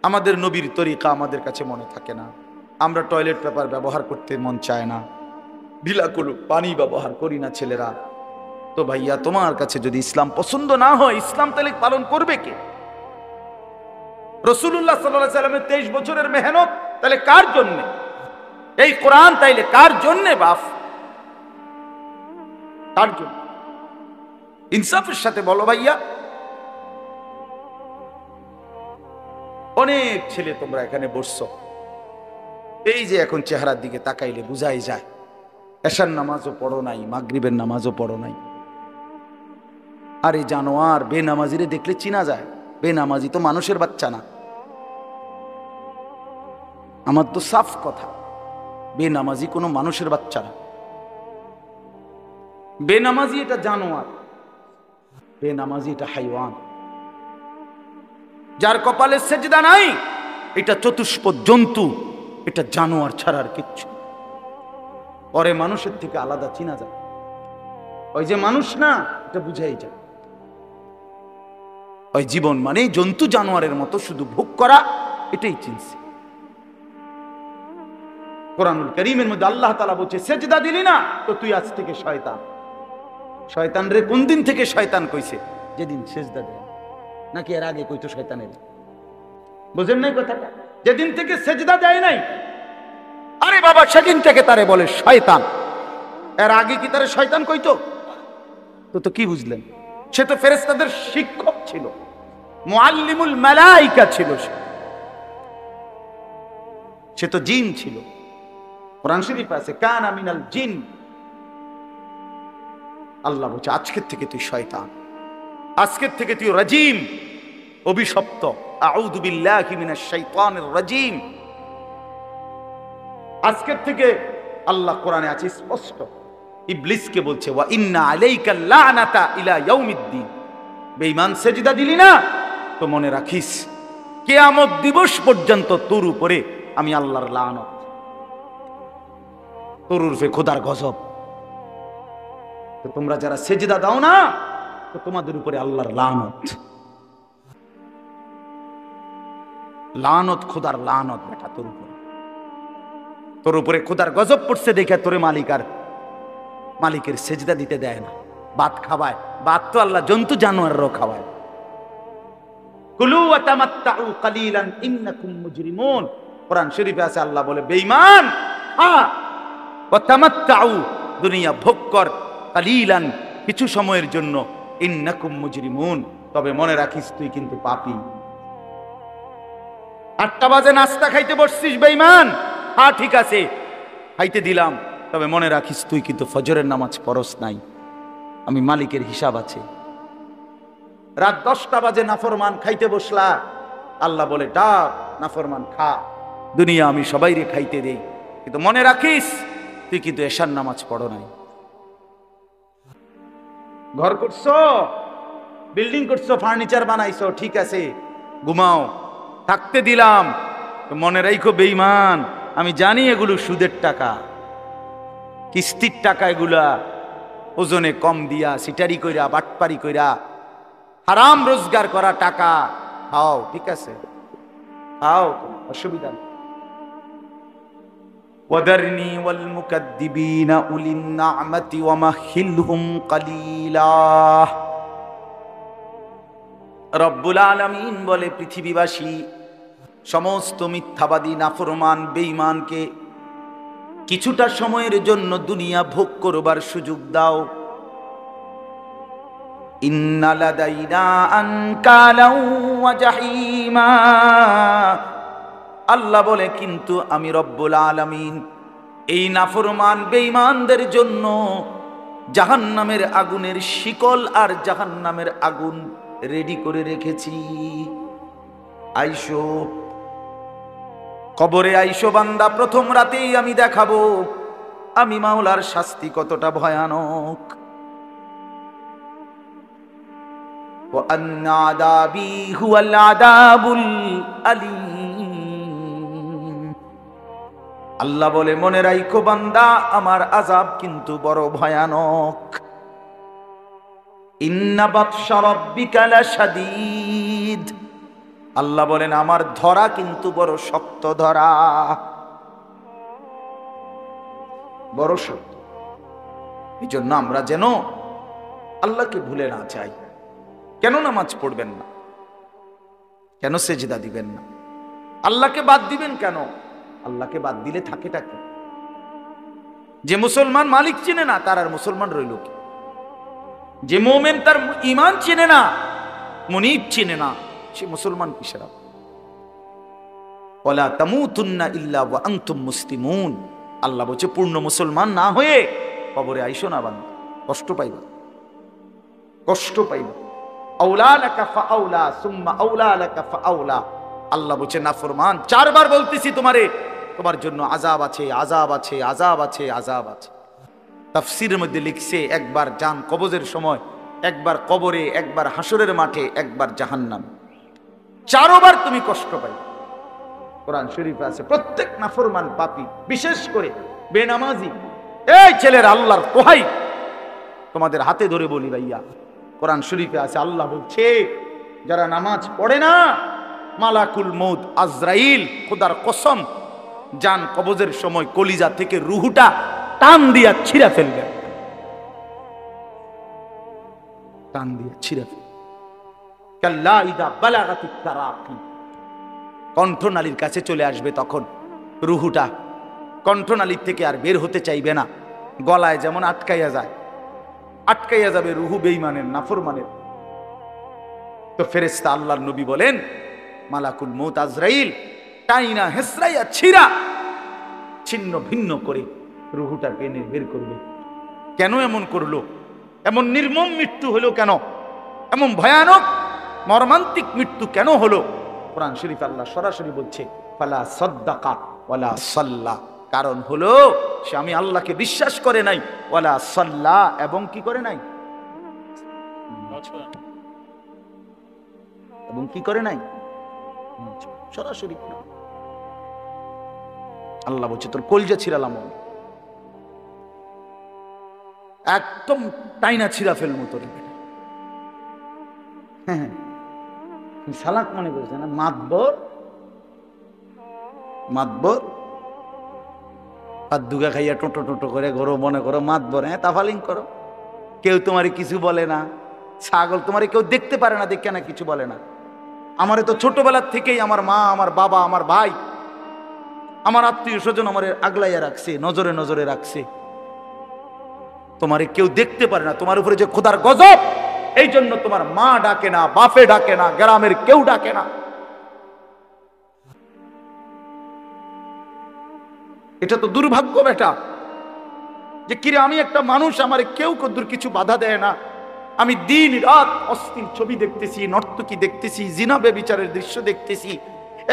আমাদের নবীর তরিকা আমাদের কাছে মনে থাকে না, আমরা টয়লেট পেপার ব্যবহার করতে মন চায় না, বিলাকুলু পানি ব্যবহার করি না ছেলেরা। তো ভাইয়া তোমার কাছে যদি ইসলাম পছন্দ না হয়, ইসলাম তাহলে পালন করবে কে? রাসূলুল্লাহ সাল্লাল্লাহু আলাইহি সাল্লামের 23 বছরের মেহনত তাহলে কার জন্য? এই কোরআন তাইলে কার জন্য বাপ? কার জন্য? ইনসাফের সাথে বলো ভাইয়া। অনেক ছেলে তোমরা এখানে বসছো, এই যে এখন চেহারার দিকে তাকাইলে বুঝাই যায় এশার নামাজও পড়ো নাই, মাগরিবের নামাজও পড়ো নাই। আর এই জানোয়ার বেনামাজিরে দেখলে চিনা যায়, বেনামাজি তো মানুষের বাচ্চা না। আমার তো সাফ কথা, বেনামাজি কোনো মানুষের বাচ্চা না। বেনামাজি এটা জানোয়ার, বেনামাজি এটা হাইওয়ান। যার কপালে সেজদা নাই এটা চতুষ্পদ জন্তু, এটা জানোয়ার ছাড়ার কিচ্ছু। পরে মানুষের থেকে আলাদা চিনা যায়, ওই যে মানুষ না এটা বুঝাই যায়। ওই জীবন মানে জন্তু জানোয়ারের মতো শুধু ভোগ করা, এটাই চিনছে। কোরআনুল কারীমের মধ্যে আল্লাহ তাআলা বলছে সেজদা দিলি না তো তুই আজ থেকে শয়তান। শয়তান রে কোন দিন থেকে শয়তান কইছে? যেদিন সেজদা দেয়, নাকি এর আগে কইতো শয়তানের? বুঝেন নাই কথাটা? যেদিন থেকে সেজদা দেয় নাই, আরে বাবা সেদিন থেকে তারে বলে শয়তান। এর আগে কি তারে শয়তান কইতো? তো কি বুঝলেন? সে তো ফেরেশতাদের শিক্ষক ছিল, মুআল্লিমুল মালায়েকা ছিল, সে তো জিন ছিল। কোরআন শরীফে আছে কানা মিনাল জিন। আল্লাহ বলছে আজকের থেকে তুই শয়তান, আজকের থেকে তুই রাজিম, অভিশপ্ত। আউযু বিল্লাহি মিনাশ শাইতানির রাজিম। আজকের থেকে আল্লাহ কোরআনে আছে স্পষ্ট, ইবলিসকে বলছে ওয়া ইন্না আলাইকা লানাতা ইলা ইয়াউমিদ্দিন। বেঈমান সেজদা দিলি না তো মনে রাখিস কিয়ামত দিবস পর্যন্ত তোর উপরে আমি আল্লাহর লানত, তোর উপরে খোদার গজব। তো তোমরা যারা সেজদা দাও না তো তোমাদের উপরে আল্লাহর লানত, লানত, খোদার লানত বেটা তোর উপরে। তোর উপরে খোদার গজব পড়ছে দেখে তোরে মালিকের সেজদা দিতে দেয় না, ভাত খাওয়ায়। ভাত তো আল্লাহ জন্তু জানোয়ারও খাওয়ায়। কুলু ওয়া তামাত্তাউ কালিলান ইন্নাকুম মুজরিমুন। কোরআন শরীফে আছে আল্লাহ বলে বেঈমান ওয়া তামাত্তাউ, দুনিয়া ভোগ কর, কালিলান, কিছু সময়ের জন্য, ইন্নাকুম মুজরিমুন, তবে মনে রাখিস তুই কিন্তু পাপী। 8টা বাজে নাস্তা খাইতে বসছিস বেঈমান, হ্যাঁ ঠিক আছে খাইতে দিলাম, তবে মনে রাখিস তুই কিন্তু ফজরের নামাজ পড়স নাই, আমি মালিকের হিসাব আছে। রাত 10টা বাজে নাফরমান খাইতে বসলা, আল্লাহ বলে ডাক নাফরমান খা, দুনিয়া আমি সবাইরে খাইতে দেই, কিন্তু মনে রাখিস তুই কিন্তু এশার নামাজ পড়ো নাই। ঘর করছো, বিল্ডিং করছো, ফার্নিচার বানাইছো, ঠিক আছে ঘুমাও, থাকতে দিলাম, মনে রাখো বেঈমান আমি জানি এগুলো সুদের টাকা, কিস্তির টাকা, এগুলা ওজনে কম দিয়া সিটারি কইরা বাটপারি কইরা হারাম রোজগার করা টাকা। খাও, ঠিক আছে খাও, অসুবিধা নেই। ওয়াদারনি ওয়াল মুকাদ্দিবিনা উলিন নি'মাতি ওয়া মাহিলহুম কালিলা। রব্বুল আলামিন বলে পৃথিবীবাসী সমস্ত মিথ্যাবাদী নাফরমান বেঈমানকে কিছুটা সময়ের জন্য দুনিয়া ভোগ করবার সুযোগ দাও। ইন্না লাদাইনা আনকালাও ওয়া জাহিমা। আল্লাহ বলে কিন্তু আমি রব্বুল আলামিন এই নাফরমান বেঈমানদের জন্য জাহান্নামের আগুনের শিকল আর জাহান্নামের আগুন রেডি করে রেখেছি। আইসো কবরে, আইসো বান্দা, প্রথম রাতেই আমি দেখাবো আমি মাওলার শাস্তি কতটা ভয়ানক। ওয়া আন্না আযাবি হুয়াল আযাবুল আলীম। আল্লাহ বলে মনে রাখো বান্দা আমার আযাব কিন্তু বড় ভয়ানক। ইন্না বাতশা রাব্বিকা লাশাদীদ। আল্লাহ বলেন আমার ধরা কিন্তু বড় শক্ত ধরা, বড় শক্ত। এই জন্য আমরা যেন আল্লাহকে ভুলে না যাই। কেন নামাজ পড়বেন না? কেন সেজদা দিবেন না? আল্লাহকে বাদ দিবেন কেন? আল্লাহকে বাদ দিলে থাকেটা কি? যে মুসলমান মালিক চেনে না তার আর মুসলমান রইল কি? যে মোমেন তার ঈমান চেনে না, মুনিব চেনে না, সে মুসলমান কিসের? ওয়ালা তামুতুন্না ইল্লা ওয়া আনতুম মুসলিমুন। আল্লাহ বলছে পূর্ণ মুসলমান না হয়ে কবরে আইসো না বান্দা, কষ্ট পাইবা, কষ্ট পাইবা। আউলা লাকা ফাআউলা সুম্মা আউলা লাকা ফাআউলা। আল্লাহ বলছে নাফরমান, চারবার বলতেছি তোমারে, তোমার জন্য আযাব আছে, আযাব আছে, আযাব আছে, আযাব আছে। তাফসীরের মধ্যে লিখছে একবার জান কবজের সময়, একবার কবরে, একবার হাসরের মাঠে, একবার জাহান্নামে, চারবার তুমি কষ্ট পাইবে। কোরআন শরীফে আছে প্রত্যেক নাফরমান পাপী, বিশেষ করে বেনামাজি, এই ছেলের আল্লাহর দোহাই তোমাদের হাতে ধরে বলি ভাইয়া, কোরআন শরীফে আছে আল্লাহ বলছে যারা নামাজ পড়ে না, মালাকুল মউত আজরাইল খোদার কসম জান কবজের সময় কলিজা থেকে রুহুটা টান দিয়া ছিঁড়া ফেলবে, টান দিয়া ছিঁড়া ফেলবে। কাল্লা ইদা বালাগাতিত তারাকি, কণ্ঠনালীর কাছে চলে আসবে তখন রুহুটা, কণ্ঠনালীর থেকে আর বের হতে চাইবে না। গলায় যেমন আটকাইয়া যায়, আটকাইয়া যাবে রুহু বেঈমানের, নাফরমানের। তো ফেরেশতা আল্লাহর নবী বলেন মালাকুল মউত আজরাইল টাইনা হেসরাইয়া ছিঁড়া ছিন্ন ভিন্ন করে রুহুটা টেনে বের করবে। কেন এমন করলো? এমন নির্মম মৃত্যু হলো কেন? এমন ভয়ানক মর্মান্তিক মৃত্যু কেন হলো? কোরআন শরীফ আল্লাহ সরাসরি বলছে ফালা সাদ্দাকা ওয়ালা সাল্লা, কারণ হলো সে আমি আল্লাহকে বিশ্বাস করে নাই, ওয়ালা সাল্লা এবং কি করে নাই, এবং কি করে নাই, সরাসরি আল্লাহ বলছে তোর কলজা ছিড়ালাম, একদম টাইনা ছিড়া ফেলবো তোর। হ্যাঁ সালাক মনে করছে না, মাতবর, মাতবর আর দুগা খাইয়া টোটো টোটো করে ঘরো মনে করো মাতবর, হ্যাঁ তাফালিং করো, কেউ তোমারে কিছু বলে না। ছাগল তোমারে কেউ দেখতে পারে না, দেখে না কিছু বলে না। আমারে তো ছোটবেলার থেকেই আমার মা, আমার বাবা, আমার ভাই, আমার আত্মীয় স্বজন আমারে আগলাইয়া রাখছে, নজরে নজরে রাখছে। তোমারে কেউ দেখতে পারে না, তোমার উপরে যে খোদার গজব, এই জন্য তোমার মা ডাকে না, বাপে ডাকে না, গ্রামের কেউ ডাকে না। এটা তো দুর্ভাগ্য বেটা, যে কিরে আমি একটা মানুষ, আমার কেউ কদ্দুর কিছু বাধা দেয় না। আমি দিন রাত অস্থির ছবি দেখতেছি, নর্তকী দেখতেছি, জিনা বেবিচারের দৃশ্য দেখতেছি,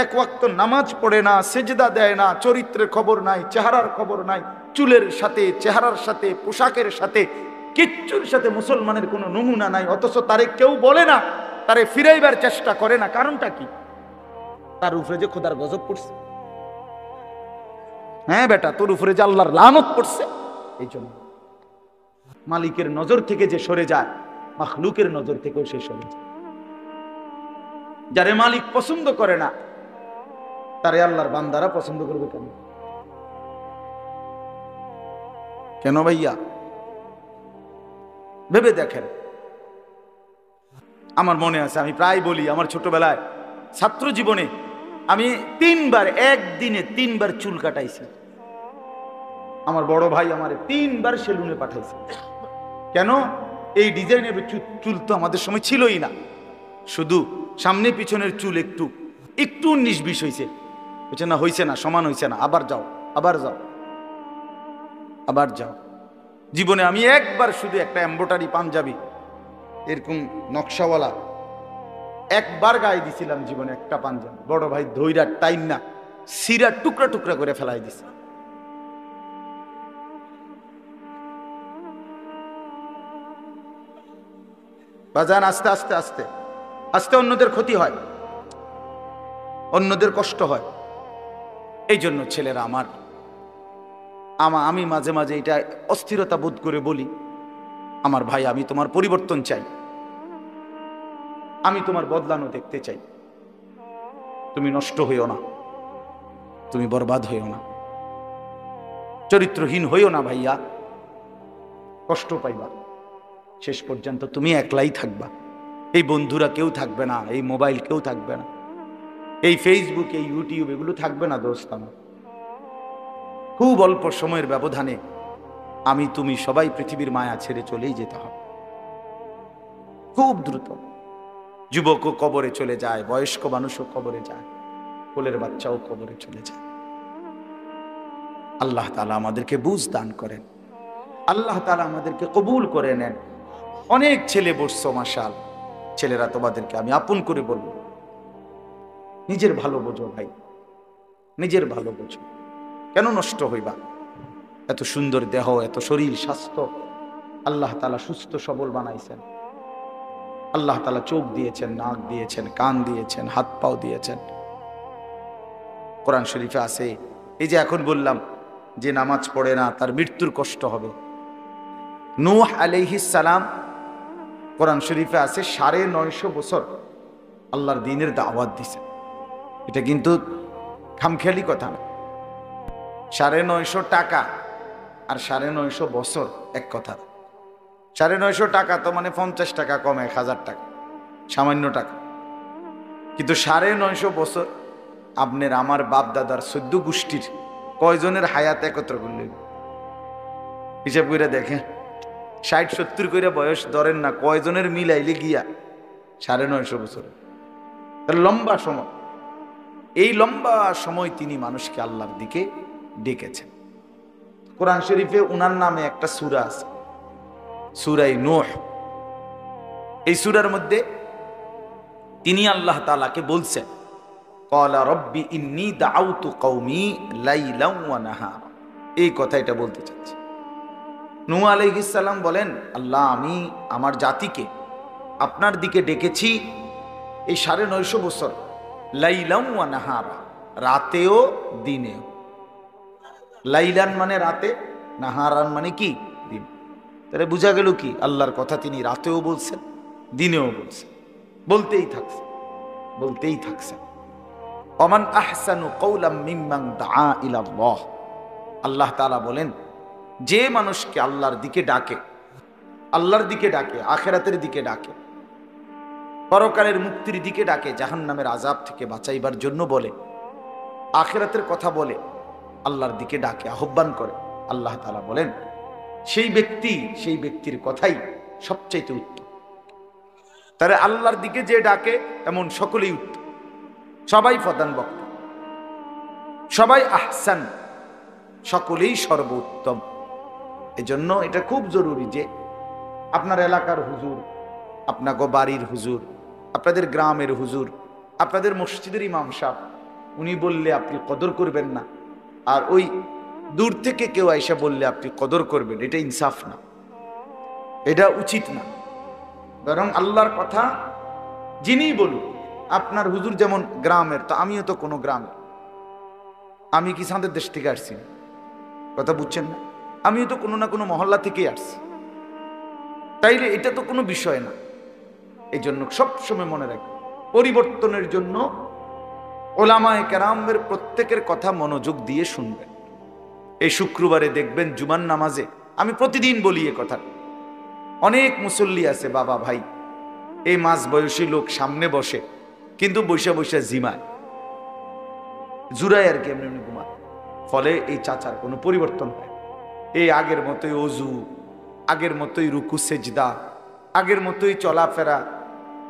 এক ওয়াক্ত নামাজ পড়ে না, সেজদা দেয় না, চরিত্রের খবর নাই, চেহারার খবর নাই, চুলের সাথে, চেহারার সাথে, পোশাকের সাথে, কিচ্ছুর সাথে মুসলমানের কোনো নমুনা নাই। অথচ তারে কেউ বলে না, তারে ফিরাইবার চেষ্টা করে না। কারণটা কি? তার উপরে যে খোদার গজব পড়ছে। হ্যাঁ বেটা, তোর উপরে যে আল্লাহর লানত পড়ছে। এই জন্য মালিকের নজর থেকে যে সরে যায়, মাখলুকের নজর থেকেও সে সরে যায়। যারে মালিক পছন্দ করে না, তারে আল্লাহর বান্দারা পছন্দ করবে কেন? কেন ভাইয়া? ভেবে দেখেন। আমার মনে আছে, আমি প্রায় বলি, আমার ছোটবেলায় ছাত্র জীবনে আমি 3 বার, একদিনে 3 বার চুল কাটাইছি। আমার বড় ভাই আমারে 3 বার সেলুনে পাঠাইছে। কেন? এই ডিজাইনের চুল তো আমাদের সময় ছিলই না, শুধু সামনে পিছনের চুল একটু একটু 19-20 হয়েছে। বলছে না, হয়েছে না, সমান হয়েছে না, আবার যাও, আবার যাও, আবার যাও। জীবনে আমি একবার শুধু একটা এমব্রয়ডারি পাঞ্জাবি এরকম নকশাওয়ালা একবার গায়ে দিছিলাম জীবনে, একটা পাঞ্জাবি। বড় ভাই ধৈরা টাইম না সিরা টুকরা টুকরা করে ফেলাই দিছে। বাজান আস্তে আস্তে আস্তে আস্তে অন্যদের ক্ষতি হয়, অন্যদের কষ্ট হয়। এই জন্য ছেলেরা আমি মাঝে মাঝে এটা অস্থিরতা বোধ করে বলি, আমার ভাই আমি তোমার পরিবর্তন চাই, আমি তোমার বদলানো দেখতে চাই। তুমি নষ্ট হইও না, তুমি বরবাদ হইও না, চরিত্রহীন হইও না ভাইয়া, কষ্ট পাইবা। শেষ পর্যন্ত তুমি একলাই থাকবা, এই বন্ধুরা কেউ থাকবে না, এই মোবাইল কেউ থাকবে না, এই ফেসবুক, এই ইউটিউব এগুলো থাকবে না দোস্ত আমার। খুব অল্প সময়ের ব্যবধানে আমি তুমি সবাই পৃথিবীর মায়া ছেড়ে চলেই যেতে হবে, খুব দ্রুত। যুবকও কবরে চলে যায়, বয়স্ক মানুষও কবরে যায়, কোলের বাচ্চাও কবরে চলে যায়। আল্লাহ তাআলা আমাদেরকে বুঝ দান করেন, আল্লাহ তাআলা আমাদেরকে কবুল করে নেন। অনেক ছেলে বসছো মাশাআল্লাহ, ছেলেরা তোমাদেরকে আমি আপন করে বলবো, নিজের ভালো বোঝো ভাই, নিজের ভালো বোঝো। কেন নষ্ট হইবা? এত সুন্দর দেহ, এত শরীর স্বাস্থ্য আল্লাহ তাআলা সুস্থ সবল বানাইছেন। আল্লাহ তাআলা চোখ দিয়েছেন, নাক দিয়েছেন, কান দিয়েছেন, হাত পাও দিয়েছেন। কোরআন শরীফে আছে, এই যে এখন বললাম যে নামাজ পড়ে না তার মৃত্যুর কষ্ট হবে। নূহ আলাইহিস সালাম, কোরআন শরীফে আছে 950 বছর আল্লাহর দ্বীনের দাওয়াত দিয়েছেন। এটা কিন্তু খামখেয়ালি কথা না। 950 টাকা আর 950 বছর এক কথা। 950 টাকা তো মানে 50 টাকা কম, 1000 টাকা, সামান্য টাকা। কিন্তু 950 বছর আপনার আমার বাপ দাদার 14 গোষ্ঠীর কয়জনের হায়াত একত্র করলেন হিসাব করে দেখেন। 60-70 করে বয়স ধরেন না, কয়জনের মিলাইলে গিয়া 950 বছর, লম্বা সময়। এই লম্বা সময় তিনি মানুষকে আল্লাহর দিকে ডেকেছেন। কোরআন শরীফে উনার নামে একটা সূরা আছে, সূরা নূহ। এই সূরার মধ্যে তিনি আল্লাহ তাআলাকে বলছেন, ক্বালা রব্বি ইন্নী দাআউতু কওমি লাইলান ওয়া নাহারা। এই কথা এটা বলতে চাচ্ছি। নূহ আলাইহিস সালাম বলেন, আল্লাহ আমি আমার জাতিকে আপনার দিকে ডেকেছি এই 950 বছর, লাইলান ওয়া নাহারা, রাতেও দিনেও। লাইলান মানে রাতে, নাহারান মানে কি দিন। তাহলে বোঝা গেল কি আল্লাহর কথা তিনি রাতেও বলছেন, দিনেও বলছেন, বলতেই থাকছেন, বলতেই থাকছেন। ওমান আহসানু কওলাম মিম্মান দাআ ইলাল্লাহ। আল্লাহ তাআলা বলেন, যে মানুষকে আল্লাহর দিকে ডাকে, আল্লাহর দিকে ডাকে, আখিরাতের দিকে ডাকে, পরকালের মুক্তির দিকে ডাকে, জাহান্নামের আযাব থেকে বাঁচাইবার জন্য বলে, আখিরাতের কথা বলে, আল্লাহর দিকে ডাকে, আহ্বান করে, আল্লাহ তাআলা বলেন সেই ব্যক্তির কথাই সবচাইতে উত্তম। তাহলে আল্লাহর দিকে যে ডাকে এমন সকলেই উত্তম, সবাই প্রধান বক্তা, সবাই আহসান, সকলেই সর্বোত্তম। এজন্য এটা খুব জরুরি যে আপনার এলাকার হুজুর, আপনাকে বাড়ির হুজুর, আপনাদের গ্রামের হুজুর, আপনাদের মসজিদের ইমাম সাহেব, উনি বললে আপনি কদর করবেন না, আর ওই দূর থেকে কেউ আইসা বললে আপনি কদর করবেন, এটা ইনসাফ না, এটা উচিত না। বরং আল্লাহর কথা যিনি বলুন, আপনার হুজুর যেমন গ্রামের, তো আমিও তো কোনো গ্রামের, আমি কি সাঁদের দেশ থেকে আসছি? কথা বুঝছেন না? আমিও তো কোনো না কোনো মহল্লা থেকেই আসছি, তাইলে এটা তো কোনো বিষয় না। এই জন্য সবসময় মনে রাখবেন, পরিবর্তনের জন্য ওলামায়ে কেরামের প্রত্যেকের কথা মনোযোগ দিয়ে শুনবেন। এই শুক্রবারে দেখবেন জুমার নামাজে, আমি প্রতিদিন বলি এ কথা, অনেক মুসল্লি আছে বাবা ভাই, এই মাঝ বয়সী লোক সামনে বসে কিন্তু বৈশা বৈশা জিমায়, জুরায় আর কি, এমনি ঘুমায়। ফলে এই চাচার কোনো পরিবর্তন হয়, এই আগের মতোই অজু, আগের মতোই রুকু সেজদা, আগের মতোই চলাফেরা।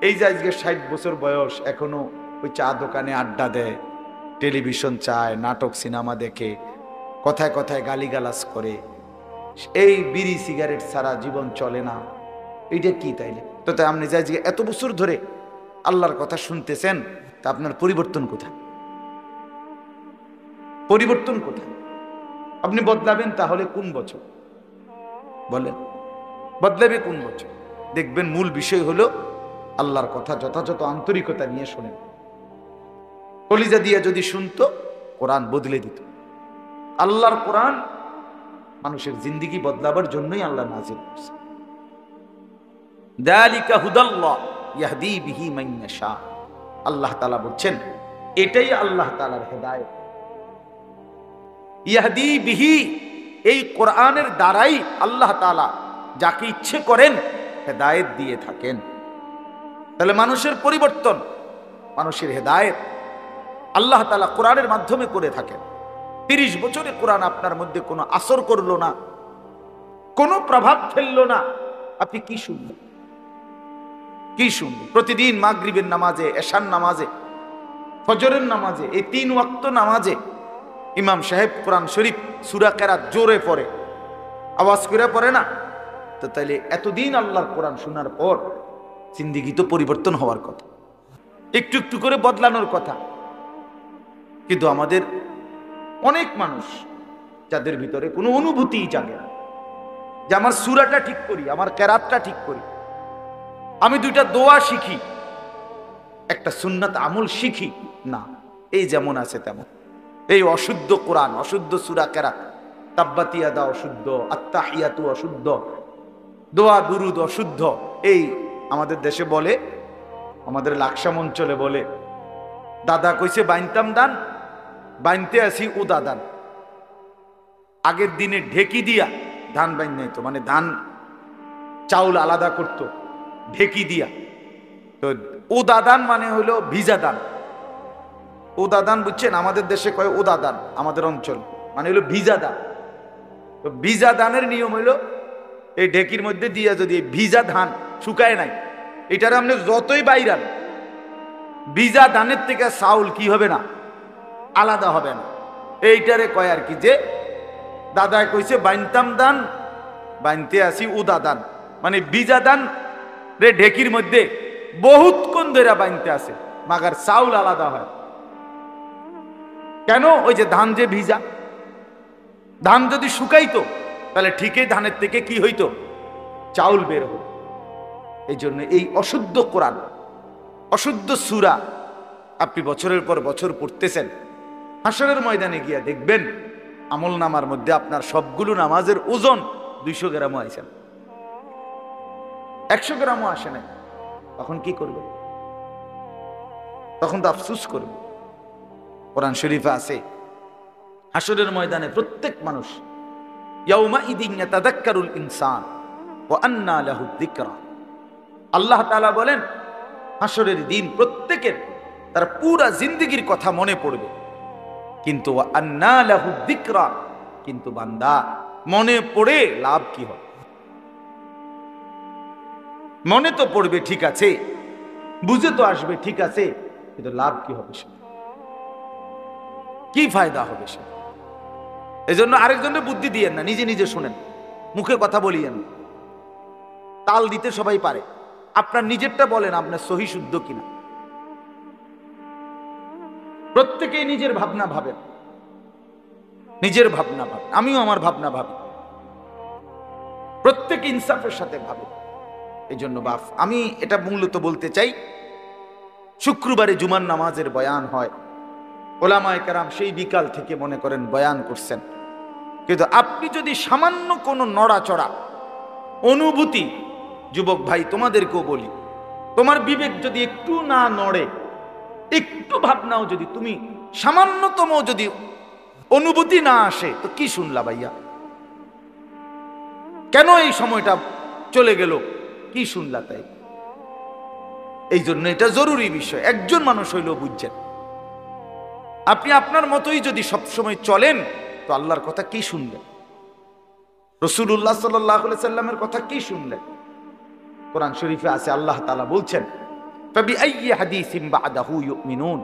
এই যে আজকে 60 বছর বয়স, এখনো ওই চা দোকানে আড্ডা দেয়, টেলিভিশন চায়, নাটক সিনেমা দেখে, কথায় কথায় গালিগালাজ করে, এই বিড়ি সিগারেট ছাড়া জীবন চলে না। এইটা কি তাইলে? তো তাই আপনি যাই যে এত বছর ধরে আল্লাহর কথা শুনতেছেন, তা আপনার পরিবর্তন কোথায়? পরিবর্তন কোথায়? আপনি বদলাবেন তাহলে কোন বছর বলেন? বদলাবে কোন বছর? দেখবেন মূল বিষয় হলো আল্লাহর কথা যথাযথ আন্তরিকতা নিয়ে শোনেন। কলিজা দিয়ে যদি শুনতো, কোরআন বদলে দিত। আল্লাহর কোরআন মানুষের জিন্দেগি বদলাবার জন্যই আল্লাহ নাজিল করছে। যালিকা হুদাল্লাহ ইয়াহদি বিহি মান ইয়াশা। আল্লাহ তাআলা বলছেন, এটাই আল্লাহ তাআলার হেদায়েত। ইয়াহদি বিহি, এই কোরআনের দ্বারাই আল্লাহ তাআলা যাকে ইচ্ছে করেন হেদায়েত দিয়ে থাকেন। তাহলে মানুষের পরিবর্তন, মানুষের হেদায়েত আল্লাহ তাআলা কোরআনের মাধ্যমে করে থাকেন। 30 বছরে কোরআন আপনার মধ্যে কোনো আসর করলো না, কোনো প্রভাব ফেললো না, আপনি কি শুনবেন? কি শুনবেন? প্রতিদিন মাগরিবের নামাজে, এশার নামাজে, ফজরের নামাজে, এই 3 ওয়াক্ত নামাজে ইমাম সাহেব কোরআন শরীফ সূরা কেরাত জোরে পড়ে, আওয়াজ করে পড়ে না? তো তাইলে এতদিন আল্লাহর কোরআন শোনার পর জিন্দেগি তো পরিবর্তন হওয়ার কথা, একটু একটু করে বদলানোর কথা। কিন্তু আমাদের অনেক মানুষ যাদের ভিতরে কোনো অনুভূতি জাগে না যে আমার সূরাটা ঠিক করি, আমার কেরাতটা ঠিক করি, আমি 2টা দোয়া শিখি, একটা সুন্নাত আমল শিখি না। এই যেমন আছে তেমন, এই অশুদ্ধ কোরআন, অশুদ্ধ সূরা কেরাত, তাব্বাত ইয়াদা অশুদ্ধ, আত্তাহিয়াতু অশুদ্ধ, দোয়া দুরুদ অশুদ্ধ। এই আমাদের দেশে বলে, আমাদের লাকসাম অঞ্চলে বলে, দাদা কইছে বাইনতাম দান, বাইনতে আসি উদা দান। আগের দিনে ঢেকি দিয়া ধান বাইন নাই তো, মানে ধান চাউল আলাদা করত ঢেকি দিয়া। তো উদা দান মানে হলো ভিজা দান। উদা দান বুঝছেন? আমাদের দেশে কয় উদা দান, আমাদের অঞ্চল মানে হলো ভিজা দান। তো ভিজা দানের নিয়ম হইলো এই ঢেকির মধ্যে দিয়া যদি ভিজা ধান শুকায় নাই, এটার আপনি যতই বাইরান, ভিজা ধানের থেকে চাউল কি হবে না, আলাদা হবে না। এইটারে কয় আর কি যে দাদায় কইছে বাইনতাম দান, বাইনতে আসি উদা দান, মানে ভিজা দান রে ঢেকির মধ্যে বহুতক্ষণ ধরে বাইনতে আসে, মাগার চাউল আলাদা হয় কেন? ওই যে ধান যে ভিজা, ধান যদি শুকাইতো তাহলে ঠিকই ধানের থেকে কি হইতো, চাউল বের হতো। এই জন্য এই অশুদ্ধ কোরআন, অশুদ্ধ সূরা আপনি বছরের পর বছর পড়তেছেন, হাসরের ময়দানে গিয়া দেখবেন আমল নামার মধ্যে আপনার সবগুলো নামাজের ওজন 200 গ্রামও আসে না, 100 গ্রামও আসে না। তখন কি করবে? তখন তো আফসোস করবে। কোরআন শরীফে আছে হাসরের ময়দানে প্রত্যেক মানুষ ইয়াউমাইদিন ইয়াতাযাক্কারুল ইনসান ওয়া আন্না লাহু যিকরা। আল্লাহ তাআলা বলেন হাসরের দিন প্রত্যেকের তার পুরা জিন্দেগীর কথা মনে পড়বে, কিন্তু ওয়া আন্না লাহু যিকরা, কিন্তু বান্দা মনে পড়ে লাভ কি হবে? মনে তো পড়বে ঠিক আছে, বুঝে তো আসবে ঠিক আছে, কিন্তু লাভ কি হবে? সে কি ফায়দা হবে? সে এই জন্য আরেকজনের বুদ্ধি দিয়েন না, নিজে নিজে শুনেন, মুখে কথা বলিয়েন। তাল দিতে সবাই পারে, আপনার নিজেরটা বলেন আপনার সহি শুদ্ধ কিনা। প্রত্যেকেই নিজের ভাবনা ভাবেন, নিজের ভাবনা ভাবেন, আমিও আমার ভাবনা ভাবি, প্রত্যেকে ইনসাফের সাথে ভাবে। এই জন্য বাপ আমি এটা মূলত বলতে চাই, শুক্রবারে জুমার নামাজের বয়ান হয়, ওলামায়ে কেরাম সেই বিকাল থেকে মনে করেন বয়ান করছেন, কিন্তু আপনি যদি সামান্য কোনো নড়াচড়া অনুভূতি, যুবক ভাই তোমাদেরকেও বলি, তোমার বিবেক যদি একটু না নড়ে, একটু ভাবনাও যদি তুমি সামান্যতম যদি অনুভূতি না আসে, তো কি শুনলা ভাইয়া? কেন এই সময়টা চলে গেল? কি শুনলা? তাই এই জন্য এটা জরুরি বিষয়, একজন মানুষ হইলেও বুঝছেন। আপনি আপনার মতোই যদি সবসময় চলেন তো আল্লাহর কথা কি শুনলেন? রাসূলুল্লাহ সাল্লাল্লাহু আলাইহি সাল্লামের কথা কি শুনলেন? কোরআন শরীফে আছে আল্লাহ তাআলা বলছেন ফাবিআইয়ি হাদিসিন বা'দাহু ইউমিনুন।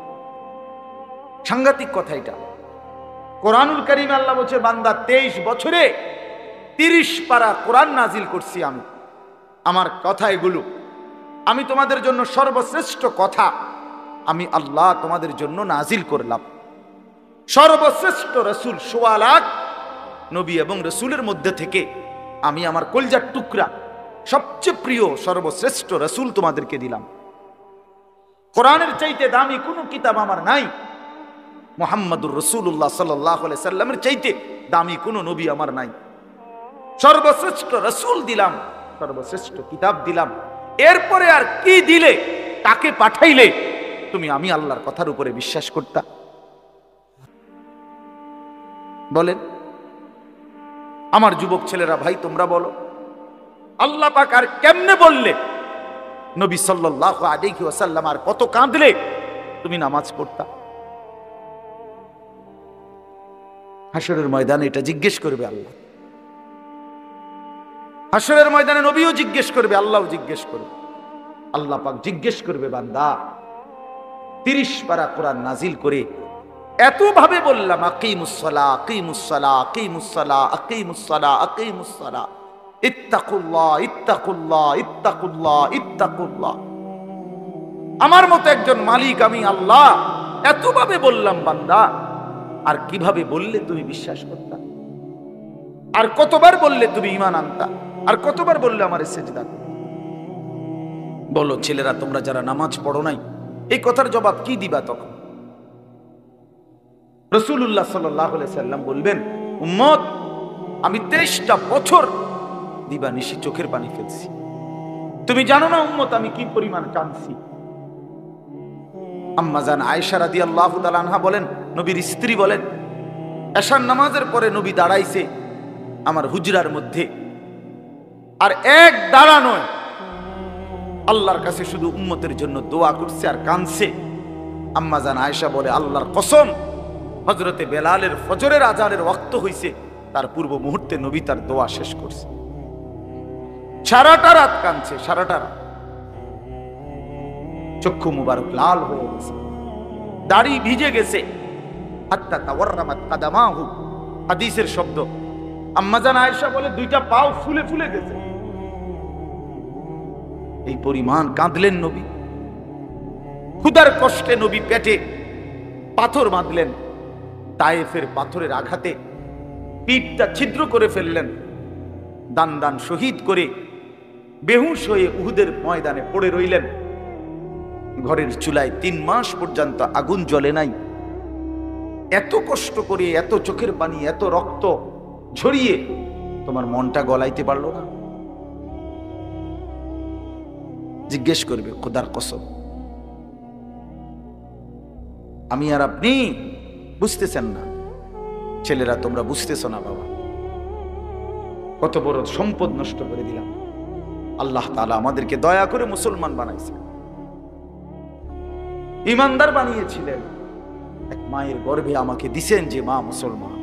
সাংঘাতিক কথা এটা। কোরআনুল কারীমে আল্লাহ বলছে বান্দা 23 বছরে 30 পারা কোরআন নাজিল করছি আমি, আমার কথা এগুলো, আমি তোমাদের জন্য সর্বশ্রেষ্ঠ কথা আমি আল্লাহ তোমাদের জন্য নাজিল করলাম। সর্বশ্রেষ্ঠ রাসূল 1.25 লাখ নবী এবং রাসূলের মধ্যে থেকে আমি আমার কলিজার টুকরা সবচেয়ে প্রিয় সর্বশ্রেষ্ঠ রাসূল তোমাদেরকে দিলাম। কোরআনের চাইতে দামি কোনো কিতাব আমার নাই, মুহাম্মদুর রাসূলুল্লাহ সাল্লাল্লাহু আলাইহি সাল্লামের চাইতে দামি কোনো নবী আমার নাই। সর্বশ্রেষ্ঠ রাসূল দিলাম, সর্বশ্রেষ্ঠ কিতাব দিলাম, এরপরে আর কি দিলে, কাকে পাঠাইলে তুমি আমি আল্লাহর কথার উপরে বিশ্বাস করতা? বলেন আমার যুবক ছেলেরা, ভাই তোমরা বলো, আল্লাহ পাক আর কেমনে বললে, নবী সাল্লাল্লাহু আলাইহি ওয়াসাল্লাম আর কত কাঁদলে তুমি নামাজ পড়তা? হাসরের ময়দানে এটা জিজ্ঞেস করবে আল্লাহ। হাসরের ময়দানে নবীও জিজ্ঞেস করবে, আল্লাহও জিজ্ঞেস করবে। আল্লাহ পাক জিজ্ঞেস করবে, বান্দা 30 পারা কোরআন নাজিল করে এত ভাবে বললাম, আকিমুস সালাহ আকিমুস সালাহ আকিমুস সালাহ আকিমুস সালাহ আকিমুস সালাহ ইত্তাকুল্লাহ ইত্তাকুল্লাহ ইত্তাকুল্লাহ ইত্তাকুল্লাহ। আমার মতো একজন মালিক আমি আল্লাহ এত ভাবে বললাম বান্দা, আর কিভাবে বললে তুমি বিশ্বাস করতা? আর কতবার বললে তুমি ঈমান আনতা? আর কতবার বললে আমারে সিজদা করতে? বলো ছেলেরা, তোমরা যারা নামাজ পড়ো নাই, এই কথার জবাব কি দিবা তখন? রাসূলুল্লাহ সাল্লাল্লাহু আলাইহি সাল্লাম বলবেন, উম্মত আমি 23টা বছর দিবানিশি চোখের পানি ফেলছি, তুমি জানো না উম্মত আমি কি পরিমাণ কাঁদছি। আম্মা জান আয়েশা রাদিয়াল্লাহু তাআলা আনহা বলেন, নবীর স্ত্রী বলেন, এশার নামাজের পরে নবী দাঁড়াইছে আমার হুজরার মধ্যে, আর এক দাঁড়া নয়, আল্লাহর কাছে শুধু উম্মতের জন্য দোয়া করছে আর কাঁদছে। আম্মা জান আয়েশা বলে, আল্লাহর কসম, হযরতে বেলালের ফজরের আজানের ওয়াক্ত হইছে, তার পূর্ব মুহূর্তে নবী তার দোয়া শেষ করছে। সারাটা রাত কাঁদছে, সারাটা রাত। চক্ষু মুবারক লাল হয়ে গেছে, দাড়ি ভিজে গেছে, হাত্তা তাওয়াররামাত কাদামাহু, হাদিসের শব্দ। আম্মা জান আয়েশা বলে, দুইটা পাও ফুলে ফুলে গেছে। এই পরিমাণ কাঁদলেন নবী। ক্ষুধার কষ্টে নবী পেটে পাথর বাঁধলেন, তায়েফের পাথরের আঘাতে পিঠটা ছিদ্র করে ফেললেন, দান দান শহীদ করে বেহুশ হয়ে উহুদের ময়দানে পড়ে রইলেন। ঘরের চুলায় 3 মাস পর্যন্ত আগুন জ্বলে নাই। এত কষ্ট করে, এত চোখের পানি, এত রক্ত ঝরিয়ে তোমার মনটা গলাইতে পারলো না? জিজ্ঞেস করবে, খোদার কসম। আমি আর আপনি বুঝতেছেন না, ছেলেরা তোমরা বুঝতেছ না বাবা, কত বড় সম্পদ নষ্ট করে দিলাম। আল্লাহ তাআলা আমাদেরকে দয়া করে মুসলমান বানাইছে, ইমানদার বানিয়েছিলেন। এক মায়ের গর্ভে আমাকে দিছেন যে মা মুসলমান।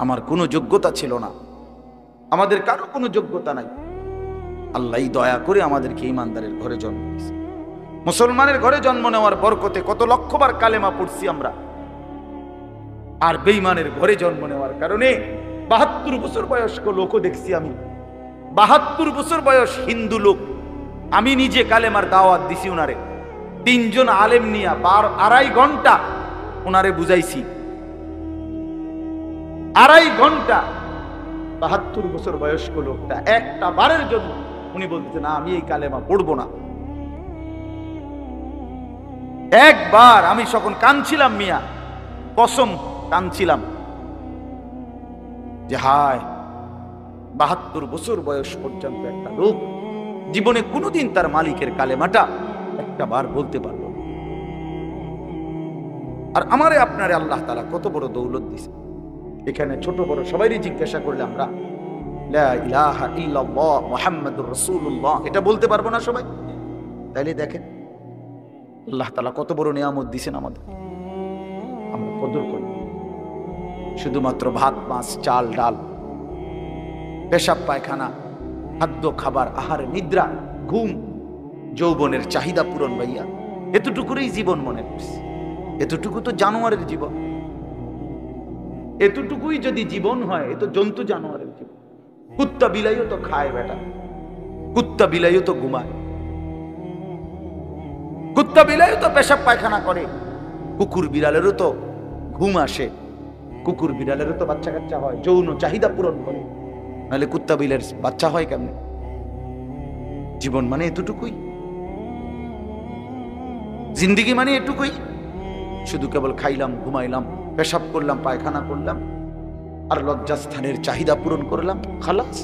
আমার কোনো যোগ্যতা ছিল না, আমাদের কারো কোনো যোগ্যতা নাই। আল্লাহ দয়া করে আমাদেরকে ইমানদারের ঘরে জন্ম দিয়েছে। মুসলমানের ঘরে জন্ম নেওয়ার বরকতে কত লক্ষবার কালেমা পড়ছি আমরা। আর বেঈমানের ঘরে জন্ম নেওয়ার কারণে 72 বছর বয়স্ক লোকও দেখছি আমি। 72 বছর বয়স হিন্দু লোক, আমি নিজে কালেমার দাওয়াত দিছি উনারে। 3 জন আলেম নিয়া 2.5 ঘন্টা উনারে বুঝাইছি। 2.5 ঘন্টা 72 বছর বয়স্ক লোকটা একটা বারের জন্য উনি বলতেছে না আমি এই কালেমা পড়বো না। একবার আমি যখন কাঁদছিলাম মিয়া, কসম কাঁদছিলাম যে হায় 72 বছর বয়স পর্যন্ত একটা লোক জীবনে কোনোদিন তার মালিকের কালেমাটা একটা বার বলতে পারল না। আর আমারে আপনারে আল্লাহ তাআলা কত বড় দৌলত দিয়েছে। এখানে ছোট বড় সবাইরই জিজ্ঞাসা করলে আমরা লা ইলাহা ইল্লাল্লাহ মুহাম্মাদুর রাসূলুল্লাহ এটা বলতে পারবো না সবাই? তাইলে দেখেন আল্লাহ তাআলা কত বড় নিয়ামত দিয়েছেন আমাদের, আমরা কদর করি। শুধুমাত্র ভাত মাছ চাল ডাল, পেশাব পায়খানা, খাদ্য খাবার, আহার নিদ্রা, ঘুম, যৌবনের চাহিদা পূরণ, ভাইয়া এতটুকুরই জীবন মনে করছি। এতটুকু তো জানোয়ারের জীবন। এতটুকুই যদি জীবন হয়, এ তো জন্তু জানোয়ারের জীবন। কুত্তা বিলাইও তো খায় বেটা, কুত্তা বিলাইও তো ঘুমায়, কুত্তা বিলাইও তো পেশাব পায়খানা করে, কুকুর বিড়ালেরও তো ঘুম আসে, কুকুর বিড়ালেরও তো বাচ্চা কাচ্চা হয়, যৌন চাহিদা পূরণ করে। নাহলে কুত্তা বিলের বাচ্চা হয় কেমনে? জীবন মানে এতটুকুই, জিন্দিগি মানে এটুকুই। শুধু কেবল খাইলাম, ঘুমাইলাম, পেশাব করলাম, পায়খানা করলাম, আর লজ্জাস্থানের চাহিদা পূরণ করলাম, খালাস।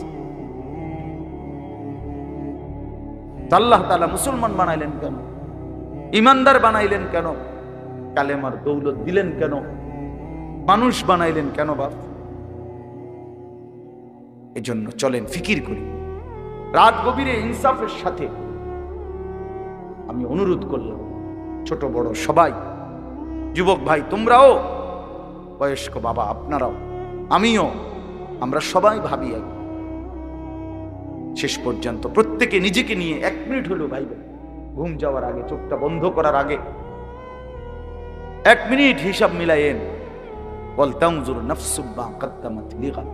আল্লাহ তাআলা মুসলমান বানাইলেন কেন? ইমানদার বানাইলেন কেন? কালেমার দৌলত দিলেন কেন? মানুষ বানাইলেন কেন বাপ? এজন্য চলেন ফিকির করি। রাত গভীরে ইনসাফের সাথে আমি অনুরোধ করলাম, ছোট বড় সবাই, যুবক ভাই তোমরাও, বয়স্ক বাবা আপনারাও, আমিও, আমরা সবাই ভাবি শেষ পর্যন্ত প্রত্যেকে নিজেকে নিয়ে 1 মিনিট হলো ভাইবেন। ঘুম যাওয়ার আগে, চোখটা বন্ধ করার আগে 1 মিনিট হিসাব মিলায়েন। ওয়ালতানজুর নাফসুম মা কদ্দামাত লিগাদ।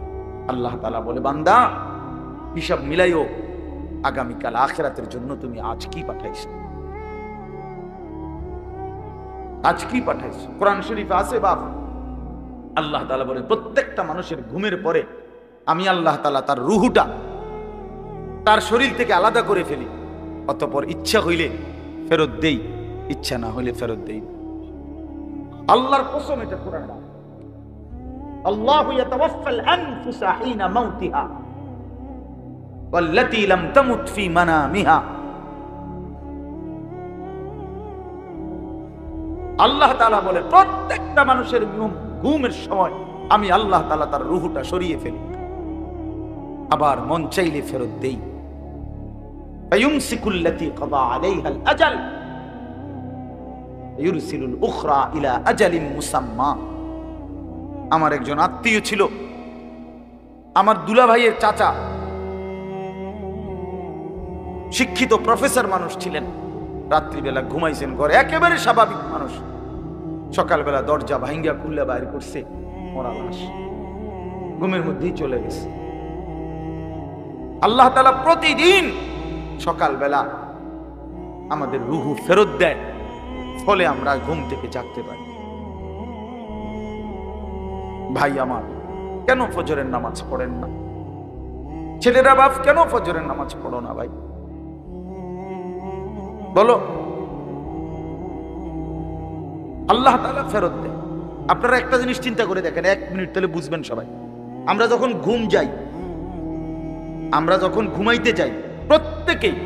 আল্লাহ তাআলা বলে, বান্দা হিসাব মিলাইও, আগামীকাল আখিরাতের জন্য তুমি আজ কি পাঠাইছো, আজ কি পাঠাইছো। কোরআন শরীফে আছে বাপ, আল্লাহ তাআলা বলে প্রত্যেকটা মানুষের ঘুমের পরে আমি আল্লাহ তাআলা তার রুহুটা তার শরীর থেকে আলাদা করে ফেলি, অতঃপর ইচ্ছা হইলে ফেরত দেই, ইচ্ছা না হইলে ফেরত দেই। আল্লাহর কসম, এটা কোরআন। আল্লাহু ইয়াতাওয়াফাল আনফুসা হিনা মাউতিহা ওয়াল্লাতী লাম তামুত ফি মানামিহা। আল্লাহ তাআলা বলে প্রত্যেকটা মানুষের ঘুমের সময় আমি আল্লাহ তাআলা তার রূহটা সরিয়ে ফেলি, আবার মন চাইলে ফেরত দেই। ফায়ুমসিকুল্লাতী কাদা আলাইহাল আজাল ইউরসিলুল উখরা ইলা আজালিন মুসাম্মা। আমার একজন আত্মীয় ছিল, আমার দুলা ভাইয়ের চাচা, শিক্ষিত প্রফেসর মানুষ ছিলেন। রাত্রিবেলা ঘুমাইছেন ঘরে, একেবারে স্বাভাবিক মানুষ। সকালবেলা দরজা ভাঙ্গা খুললে বাইরে করছে মরা লাশ, ঘুমের মধ্যেই চলে গেছে। আল্লাহ তাআলা প্রতিদিন সকালবেলা আমাদের রুহু ফেরত দেয়, ফলে আমরা ঘুম থেকে জাগতে পারি। ভাই আমার, কেন ফজরের নামাজ পড়েন না? ছেলেরা বাপ, কেন ফজরের নামাজ পড়ো না ভাই? বলো। আল্লাহ তাআলা ফেরত দেয়। আপনারা একটা জিনিস চিন্তা করে দেখেন, 1 মিনিট তাহলে বুঝবেন সবাই। আমরা যখন ঘুম যাই, আমরা যখন ঘুমাইতে যাই, প্রত্যেকেই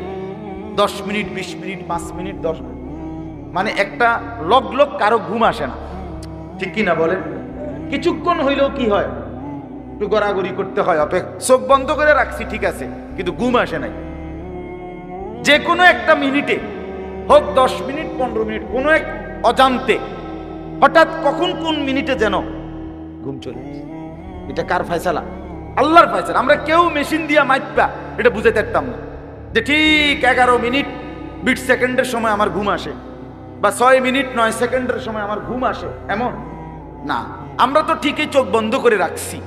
10 মিনিট, 20 মিনিট, 5 মিনিট, 10 মিনিট, মানে একটা লগ কারো ঘুম আসে না, ঠিক কিনা বলেন? কিছুক্ষণ হইলেও কি হয়, একটু গড়াগড়ি করতে হয়, চোখ বন্ধ করে রাখছি ঠিক আছে, কিন্তু ঘুম আসে নাই। যে কোনো একটা মিনিটে হোক, 10 মিনিট, 15 মিনিট, কোনো এক অজান্তে হঠাৎ কখন কোন মিনিটে যেন ঘুম চলে আসে। এটা কার ফয়সালা? আল্লাহর ফয়সালা। আমরা কেউ মেশিন দিয়া মাইপা এটা বুঝাতে পারতাম না যে ঠিক 11 মিনিট 20 সেকেন্ডের সময় আমার ঘুম আসে, বা 6 মিনিট 9 সেকেন্ডের সময় আমার ঘুম আসে, এমন না। আমরা তো ঠিকই চোখ বন্ধ করে রাখছি,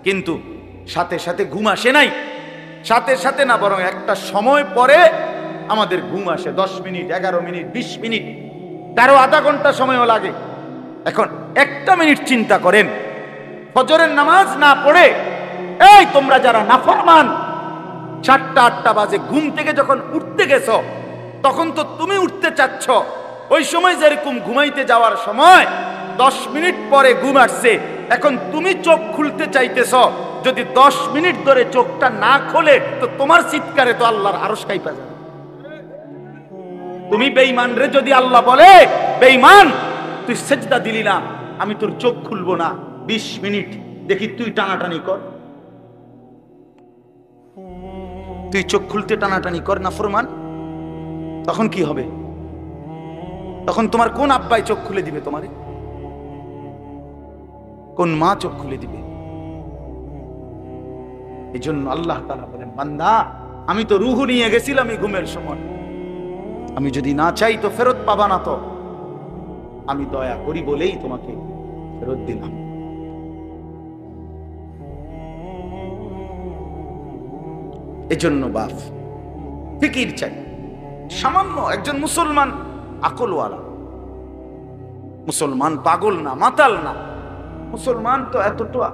কিন্তু সাথে সাথে ঘুম আসে নাই। সাথে সাথে না, বরং একটা সময় পরে আমাদের ঘুম আসে। 10 মিনিট, 11 মিনিট, 20 মিনিট, কারো আধা ঘন্টা সময়ও লাগে। এখন একটা মিনিট চিন্তা করেন, ফজরের নামাজ না পড়ে, এই তোমরা যারা নাফরমান, 7টা 8টা বাজে ঘুম থেকে যখন উঠতে গেছো, তখন তো তুমি উঠতে চাচ্ছ, ওই সময় যেরকম ঘুমাইতে যাওয়ার সময় 10 মিনিট পরে ঘুম আসছে, এখন তুমি চোখ খুলতে চাইতেছ। যদি 10 মিনিট ধরে চোখটা না খোলে, তো তোমার চিৎকারে তো আল্লাহর আরশ কাঁপা যাবে। তুমি বেঈমান রে যদি আল্লাহ বলে, বেঈমান তুই সিজদা দিলি না, আমি তোর চোখ খুলবো না 20 মিনিট, দেখি তুই টানাটানি কর, তুই চোখ খুলতে টানাটানি কর না ফরমান, তখন কি হবে? তখন তোমার কোন আব্বাই চোখ খুলে দিবে? তোমারে কোন মা চোখ খুলে দিবে? এই জন্য আল্লাহ তাআলা বলেন, বান্দা আমি তো রূহ নিয়ে গেছিলাম এই ঘুমের সময়, আমি যদি না চাই তো ফেরত পাবা না, তো আমি দয়া করি বলেই তোমাকে ফেরত দিলাম। এজন্য বাপ ফিকির চাই। সামান্য একজন মুসলমান আকলওয়ালা মুসলমান, পাগল না, মাতাল না। মুসলমান তো এতটা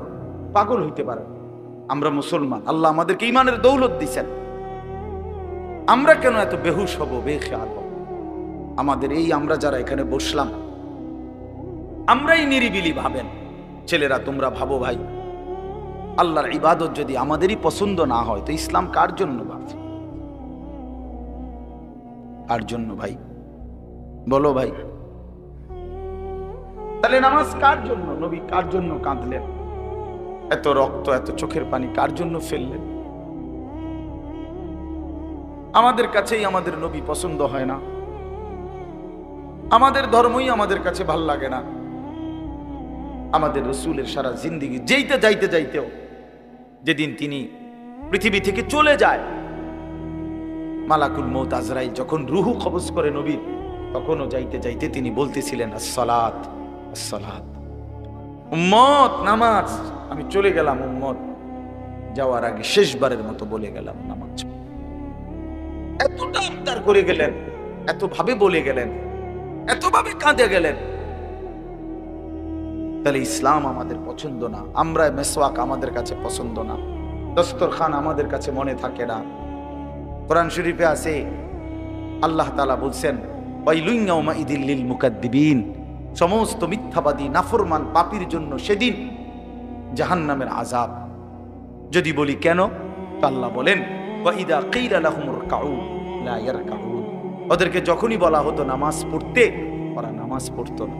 পাগল হইতে পারে। আমরা মুসলমান, আল্লাহ আমাদেরকে ঈমানের দৌলত দিয়েছেন। আমরা কেন এত বেহুশ হব, বেখেয়াল হব? আমাদের এই আমরা যারা এখানে বসলাম, আমরাই নিরিবিলি ভাবেন। ছেলেরা তোমরা ভাবো ভাই, আল্লাহর ইবাদত যদি আমাদেরই পছন্দ না হয়, তো ইসলাম কার জন্য? ভাব কার জন্য ভাই? বলো ভাই, তাহলে নামাজ কার জন্য? নবী কার জন্য কাঁদলেন? এত রক্ত, এত চোখের পানি কার জন্য ফেললেন? আমাদের কাছেই আমাদের নবী পছন্দ হয় না, আমাদের ধর্মই আমাদের কাছে ভাল লাগে না। আমাদের রসুলের সারা জিন্দিগি যেতে যাইতে যাইতেও, যেদিন তিনি পৃথিবী থেকে চলে যায়, মালাকুল মউত আজরাইল যখন রুহু কবজ করে নবীর, তখনও যাইতে যাইতে তিনি বলতেছিলেন আসসালাত আসসালাত, উম্মত নামাজ। আমি চলে গেলাম উম্মত, যাওয়ার আগে শেষবারের মতো বলে গেলাম নামাজ। এতটা আবদার করে গেলেন, এত ভাবে বলে গেলেন, এত ভাবে কাঁদে গেলেন। তাহলে ইসলাম আমাদের পছন্দ না, আমরা মেসওয়াক আমাদের কাছে পছন্দ না, দস্তরখান আমাদের কাছে মনে থাকে না। কোরআন শরীফে আছে, আল্লাহ তাআলা বলছেন ওয়াইলুন ইয়াউমাইযিল লিল মুকাদ্দিবিন, সমস্ত মিথ্যাবাদী নাফরমান পাপীর জন্য সেদিন জাহান্নামের আযাব। যদি বলি কেন, আল্লাহ বলেন ওয়াইদা কিলা লাহুমুর কাউ লা ইয়ারকাউন, ওদেরকে যখনই বলা হতো নামাজ পড়তে, ওরা নামাজ পড়তো না।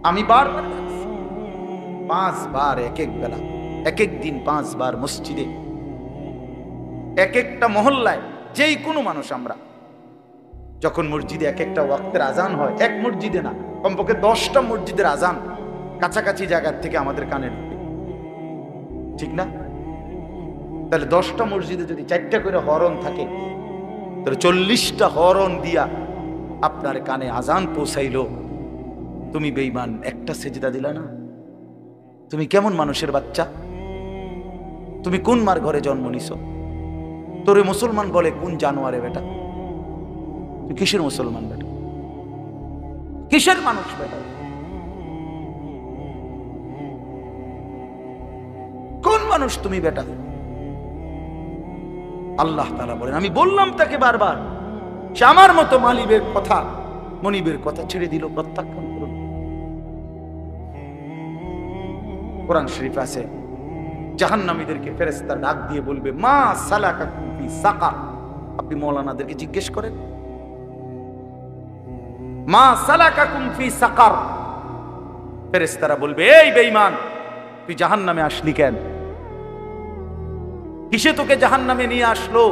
আমি বারবার 5 বার এক এক বেলা, এক এক দিন 5 বার মসজিদে, এক একটা মহল্লায়, যেই কোনো মানুষ আমরা যখন মসজিদে এক একটা ওয়াক্তের আজান হয়, এক মসজিদে না, কমপক্ষে 10টা মসজিদের আজান কাছাকাছি জায়গার থেকে আমাদের কানে ঢুকে, ঠিক না? তাহলে 10টা মসজিদে যদি 4টা করে হরন থাকে, তাহলে 40টা হরন দিয়া আপনার কানে আজান পৌঁছাইলো। তুমি বেঈমান, একটা সেজদা দিলা না। তুমি কেমন মানুষের বাচ্চা? তুমি কোন মার ঘরে জন্ম নিছ? তোরে মুসলমান বলে কোন জানোয়ারে বেটা? তুই কিসের মুসলমান বেটা? কিসের মানুষ বেটা? কোন মানুষ তুমি বেটা? আল্লাহ তাআলা বলেন, আমি বললাম তাকে বারবার, সে আমার মতো মালিবের কথা, মনিবের কথা ছেড়ে দিল, প্রত্যাখ্যান করল। কোরআন শরীফ আছে, জাহান্নামীদেরকে ফেরেশতা ডাক দিয়ে বলবে মা সালাকাকুম ফি সাকার। আপনি মাওলানাদেরকে জিজ্ঞেস করেন, মা সালাকাকুম ফি সাকার। ফেরেশতারা বলবে এই বেঈমান, তুই জাহান্নামে আসলি কেন? কিসে তোকে জাহান্নামে নিয়ে আসলো?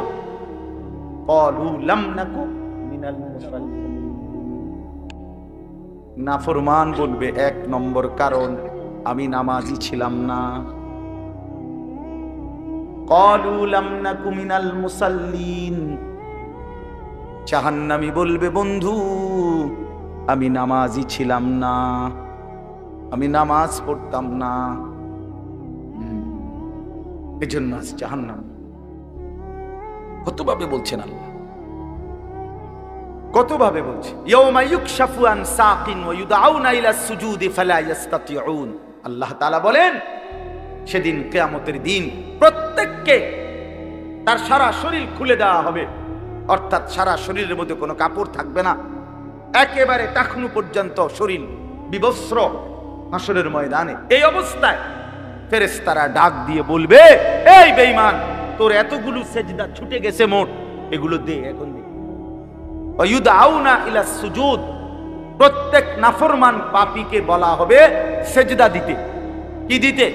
ক্বালু লাম নাকু মিনাল মুসাল্লিন। নাফরমান বলবে 1 নম্বর কারণ আমি নামাজি ছিলাম না। ক্বালু লাম নাকু মিনাল মুসাল্লিন। জাহান্নামী বলবে বন্ধু আমি নামাজি ছিলাম না, আমি নামাজ পড়তাম না, এজন্য আজ জাহান্নাম। কতভাবে বলছেন আল্লাহ, কতভাবে বলছে। ইয়াউমা ইউকশাফু আন সাকিন ওয়া ইউদআউনা ইলা সুজুদি ফালা ইস্তাতিউন। আল্লাহ তাআলা বলেন সেদিন কিয়ামতের দিন প্রত্যেককে তার সারা শরীর খুলে দেওয়া হবে, অর্থাৎ সারা শরীরের মধ্যে কোনো কাপড় থাকবে না, একেবারে টাকনু পর্যন্ত শরীর বিবস্ত্র হাসরের ময়দানে। এই অবস্থায় ফেরেশতারা ডাক দিয়ে বলবে এই বেঈমান, তোর এতগুলো সেজদা ছুটে গেছে মোট, এগুলো দে এখন দে। ওয়ায়ুদআউনা ইলা সুজুদ, প্রত্যেক নাফরমান পাপীকে বলা হবে সেজদা দিতে। কি দিতে?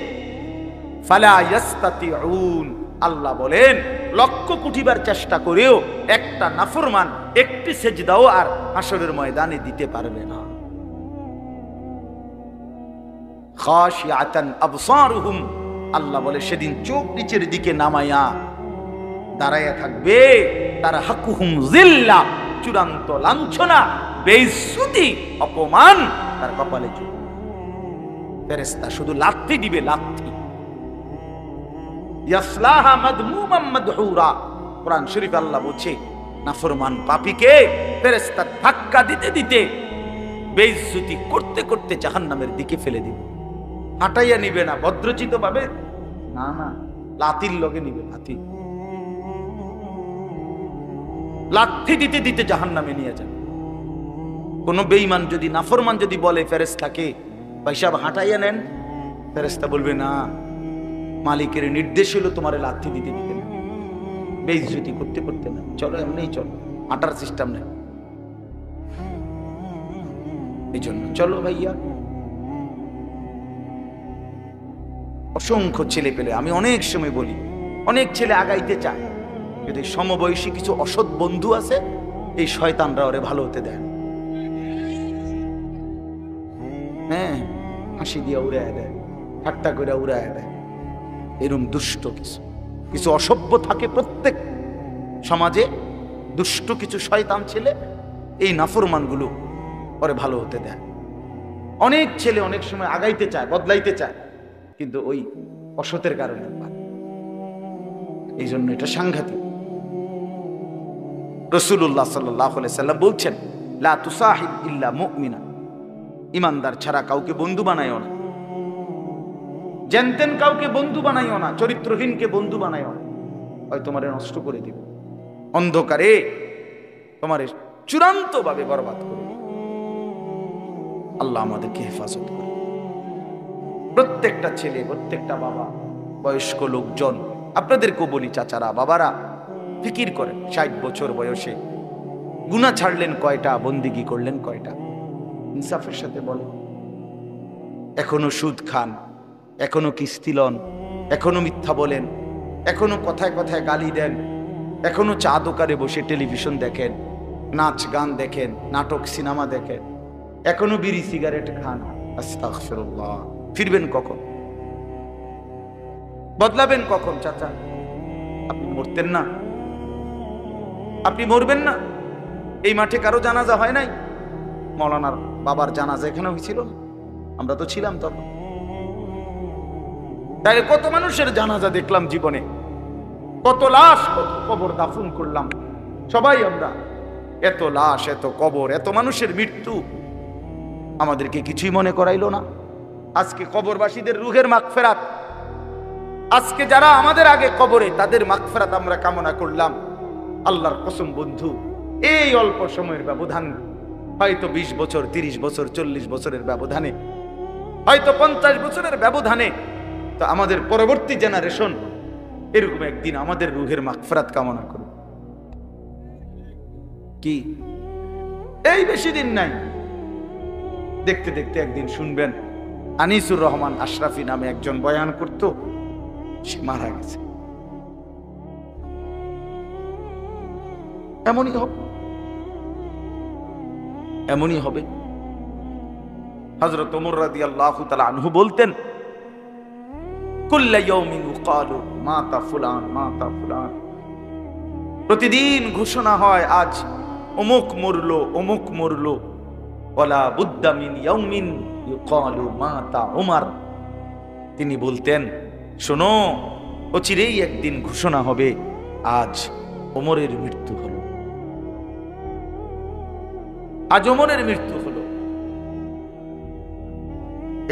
ফালা ইস্তাতিউন। আল্লাহ বলেন লক্ষ কোটিবার চেষ্টা করেও একটা নাফরমান একটি সেজদাও আর হাসরের ময়দানে দিতে পারবে না। খাশিয়াতান আবসারুহুম, আল্লাহ বলে সেদিন চোখ নিচের দিকে নামায়া দাঁড়ায়া থাকবে তারা। হাকুহুম জিল্লা, চূড়ান্ত লাঞ্ছনা, বেইজ্জতি, অপমান তার কপালে চুল। ফেরেশতা শুধু লাথি দিবে, লাথি। ইয়াসলাহা মাদমুমান মাদহুরা। কোরআন শরীফে আল্লাহ বলছে নাফরমান পাপীকে ফেরেশতা ধাক্কা দিতে দিতে, বেইজ্জতি করতে করতে জাহান্নামের দিকে ফেলে দিবে। হাঁটাইয়া নিবে না ভদ্রচিত ভাবে, না না, লাথির লগে নিবে, লাথি। লাথি দিতে দিতে জাহান্নামে নিয়ে যাবে। কোন বেঈমান যদি, নাফরমান যদি বলে ফেরেশতাকে পয়সা হাঁটাইয়া নেন, ফেরেশতা বলবে না, মালিকের নির্দেশ হলো তোমার লাথি দিতে দিতে না, বেইজ্জতি করতে করতে না, চলো এমনিই চলো, হাঁটার সিস্টেম নেই। এই জন্য চলো ভাইয়া, অসংখ্য ছেলে পেলে, আমি অনেক সময় বলি, অনেক ছেলে আগাইতে চায়, কিন্তু সমবয়সী কিছু অসৎ বন্ধু আছে, এই শয়তানরা ওরে ভালো হতে দেয়। হ্যাঁ, হাসি দিয়ে উড়ায় দেয়, ঠাট্টা করে উড়ায় দেয়। এরকম দুষ্ট কিছু কিছু অসভ্য থাকে প্রত্যেক সমাজে, দুষ্ট কিছু শয়তান ছেলে, এই নাফরমানগুলো ওরে ভালো হতে দেয়। অনেক ছেলে অনেক সময় আগাইতে চায়, বদলাইতে চায়, কিন্তু ওই অসতের কারণে। এই জন্য এটা সাংঘাতিক। রাসূলুল্লাহ সাল্লাল্লাহু আলাইহি সাল্লাম বলছেন, লা তুসাহিব ইল্লা মুমিনা, ইমানদার ছাড়া কাউকে বন্ধু বানাইও না। জানতেন কাউকে বন্ধু বানাইও না, চরিত্রহীনকে বন্ধু বানাইও না, হয় তোমারে নষ্ট করে দিবে, অন্ধকারে তোমারে চূড়ান্ত ভাবে বরবাদ করে দিবে। আল্লাহ আমাদেরকে হেফাজত করে। প্রত্যেকটা ছেলে, প্রত্যেকটা বাবা, বয়স্ক লোকজন, আপনাদেরকেও বলি, চাচারা, বাবারা, ফিকির করেন 60 বছর বয়সে গুনাহ ছাড়লেন কয়টা, বন্দিগি করলেন কয়টা? ইনসাফের সাথে বলেন। এখনো সুদ খান, এখনো কিস্তি লন, এখনো মিথ্যা বলেন, এখনো কথায় কথায় গালি দেন, এখনো চা দোকানে বসে টেলিভিশন দেখেন, নাচ গান দেখেন, নাটক সিনেমা দেখেন, এখনো বিড়ি সিগারেট খান। আস্তাগফিরুল্লাহ। ফিরবেন কখন? বদলাবেন কখন? চাচা, আপনি মরতেন না? আপনি মরবেন না? এই মাঠে কারো জানাজা হয় নাই? মৌলানার বাবার জানাজা এখানে হয়েছিল না? আমরা তো ছিলাম তখন। তাহলে কত মানুষের জানাজা দেখলাম জীবনে, কত লাশ, কত কবর দাফন করলাম সবাই আমরা। এত লাশ, এত কবর, এত মানুষের মৃত্যু আমাদেরকে কিছুই মনে করাইলো না। আজকে কবরবাসীদের রুহের মাগফিরাত, আজকে যারা আমাদের আগে কবরে, তাদের মাগফিরাত আমরা কামনা করলাম। আল্লাহর কসম বন্ধু, এই অল্প সময়ের ব্যবধান, হয়তো 20 বছর, 30 বছর, 40 বছরের ব্যবধানে, হয়তো 50 বছরের ব্যবধানে, তো আমাদের পরবর্তী জেনারেশন এরকম একদিন আমাদের রুহের মাগফিরাত কামনা করবে। কি এই বেশি দিন নাই, দেখতে দেখতে একদিন শুনবেন আনিসুর রহমান আশরাফি নামে একজন বয়ান করত, সে মারা গেছে। এমনই হবে, এমনই হবে। হযরত ওমর রাদিয়াল্লাহু তাআলা আনহু বলতেন, কুল্লা ইয়াউমিন ইউকালু মাতা ফুলান, মাতা ফুলান। প্রতিদিন ঘোষণা হয় আজ অমুক মরলো, অমুক মরলো। ওয়ালা বুদ্দা মিন ইয়াউমিন ইউকালু মাতা উমর। তিনি বলতেন, শোনো, অচিরেই একদিন ঘোষণা হবে আজ ওমরের মৃত্যু হলো, আজ ওমরের মৃত্যু হলো।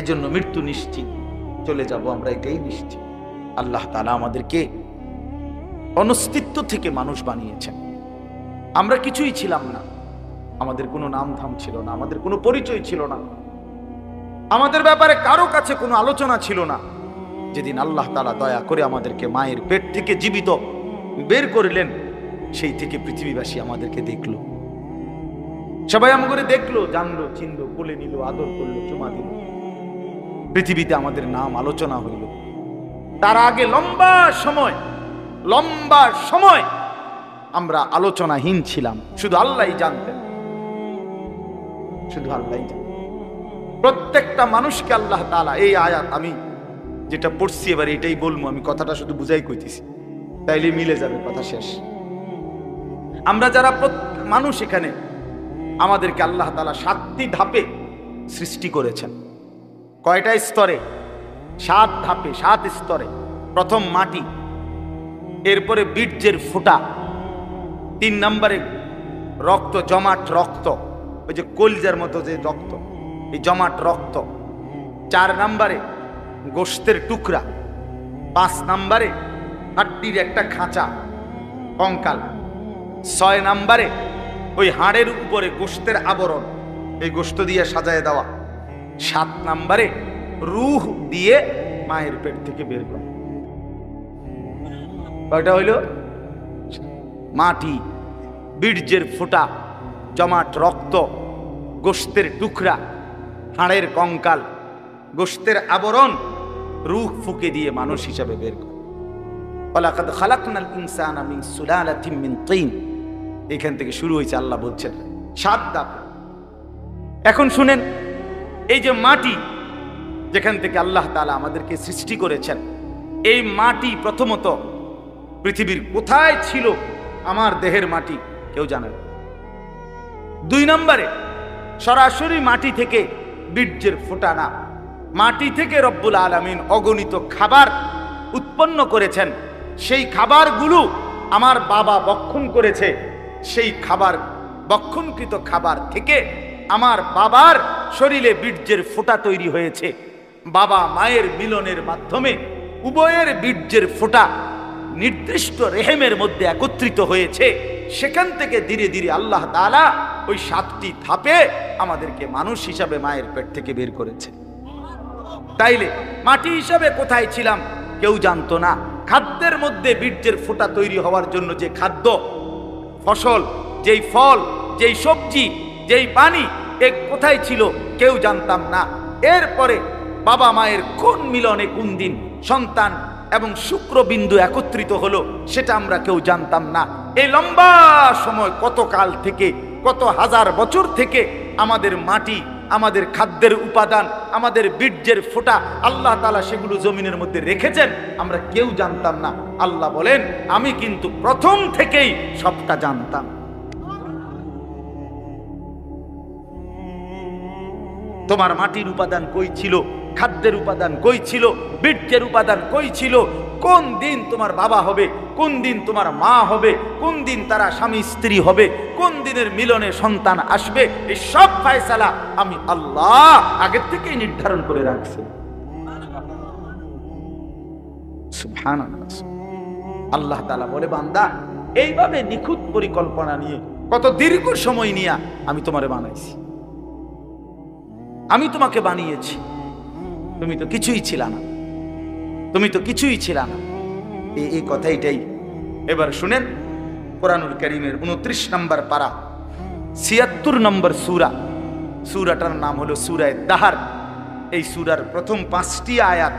এজন্য মৃত্যু নিশ্চিত, চলে যাব আমরা, এটাই নিশ্চিত। আল্লাহ তাআলা আমাদেরকে অনস্তিত্ব থেকে মানুষ বানিয়েছেন। আমরা কিছুই ছিলাম না, আমাদের কোনো নাম ধাম ছিল না, আমাদের কোনো পরিচয় ছিল না, আমাদের ব্যাপারে কারো কাছে কোনো আলোচনা ছিল না। যেদিন আল্লাহ তাআলা দয়া করে আমাদেরকে মায়ের পেট থেকে জীবিত বের করলেন, সেই থেকে পৃথিবীবাসী আমাদেরকে দেখলো, সবাই আমাকে দেখলো, জানলো, চিনলো, কোলে নিল, আদর করলো, চুমা দিল। পৃথিবীতে আমাদের নাম আলোচনা হইল। তার আগে লম্বা সময় আমরা আলোচনাহীন ছিলাম, শুধু আল্লাহই জানতেন, শুধু আল্লাহই জানতেন। প্রত্যেকটা মানুষকে আল্লাহ তাআলা, এই আয়াত আমি যেটা পড়ছি এবার এটাই বলবো, আমি কথাটা শুধু বুঝাই কইতেছি, তাইলে মিলে যাবে, কথা শেষ। আমরা যারা মানুষ এখানে, আমাদেরকে আল্লাহ তাআলা 7টি ধাপে সৃষ্টি করেছেন। কয়টা স্তরে? 7 ধাপে, 7 স্তরে। প্রথম মাটি, এরপরে বীর্যের ফোঁটা, 3 নম্বরে রক্ত, জমাট রক্ত, ওই যে কলজার মতো যে রক্ত, এই জমাট রক্ত। 4 নম্বরে গোশতের টুকরা। 5 নম্বরে হাড্ডির একটা খাঁচা, কঙ্কাল। 6 নম্বরে ওই হাড়ের উপরে গোশতের আবরণ, এই গোশত দিয়ে সাজায় দেওয়া। 7 নম্বরে রূহ দিয়ে মায়ের পেট থেকে বের করা। কয়টা হইল? মাটি, বীর্যের ফোঁটা, জমাট রক্ত, গোশতের টুকরা, হাড়ের কঙ্কাল, গোশতের আবরণ, রূহ ফুঁকে দিয়ে মানুষ হিসাবে বের করে। ওয়ালাকাদ খালাকনাল ইনসানা মিন সুলালাতিন মিন তিন, এখান থেকে শুরু হয়েছে। আল্লাহ বলছেন 7 ধাপ। এখন শুনেন, এই যে মাটি যেখান থেকে আল্লাহ তাআলা আমাদেরকে সৃষ্টি করেছেন, এই মাটি প্রথমত পৃথিবীর কোথায় ছিল? আমার দেহের মাটি কেউ জানে না। 2 নম্বরে, সরাসরি মাটি থেকে বীর্যের ফোঁটা না, মাটি থেকে রব্বুল আলামিন অগণিত খাবার উৎপন্ন করেছেন। সেই খাবারগুলো আমার বাবা ভক্ষণ করেছে। সেই খাবার, ভক্ষণকৃত খাবার থেকে আমার বাবার শরীরে বীর্যের ফোঁটা তৈরি হয়েছে। বাবা মায়ের মিলনের মাধ্যমে উভয়ের বীর্যের ফোঁটা নির্দিষ্ট রেহেমের মধ্যে একত্রিত হয়েছে। সেখান থেকে ধীরে ধীরে আল্লাহ তাআলা ওই 7টি ধাপে আমাদেরকে মানুষ হিসাবে মায়ের পেট থেকে বের করেছে। তাইলে মাটি হিসাবে কোথায় ছিলাম কেউ জানতো না। খাদ্যের মধ্যে বীর্যের ফোঁটা তৈরি হওয়ার জন্য যে খাদ্য, ফসল, যেই ফল, যেই সবজি, যেই পানি, এ কোথায় ছিল কেউ জানতাম না। এরপরে বাবা মায়ের কোন মিলনে কোন দিন সন্তান এবং শুক্রবিন্দু একত্রিত হলো সেটা আমরা কেউ জানতাম না। এই লম্বা সময়, কত কাল থেকে, কত হাজার বছর থেকে আমাদের মাটি, আমাদের খাদ্যের উপাদান, আমাদের বীর্যের ফোঁটা আল্লাহ তাআলা সেগুলো জমিনের মধ্যে রেখেছেন, আমরা কেউ জানতাম না। আল্লাহ বলেন, আমি কিন্তু প্রথম থেকেই সবটা জানতাম। তোমার মাটির উপাদান কই ছিল, খাদ্যের উপাদান কই ছিল, বীর্যের উপাদান কই ছিল, কোন দিন তোমার বাবা হবে, কোন দিন তোমার মা হবে, কোন দিন তারা স্বামী স্ত্রী হবে, কোন দিনের মিলনে সন্তান আসবে, এই সব ফয়সালা আমি আল্লাহ আগের থেকেই নির্ধারণ করে রাখছি। সুবহানাল্লাহ। আল্লাহ তাআলা বলে, বান্দা, এইভাবে নিখুঁত পরিকল্পনা নিয়ে, কত দীর্ঘ সময় নিয়ে আমি তোমারে বানাইছি, আমি তোমাকে বানিয়েছি। তুমি তো কিছুই ছিল না, তুমি তো কিছুই ছিল না। এই কথাইটাই এবার শুনেন, কোরআনুল কারীমের 29 নম্বর পারা, 76 নম্বর সূরা, সূরাটার নাম হলো সূরা দাহর। এই সূরার প্রথম 5টি আয়াত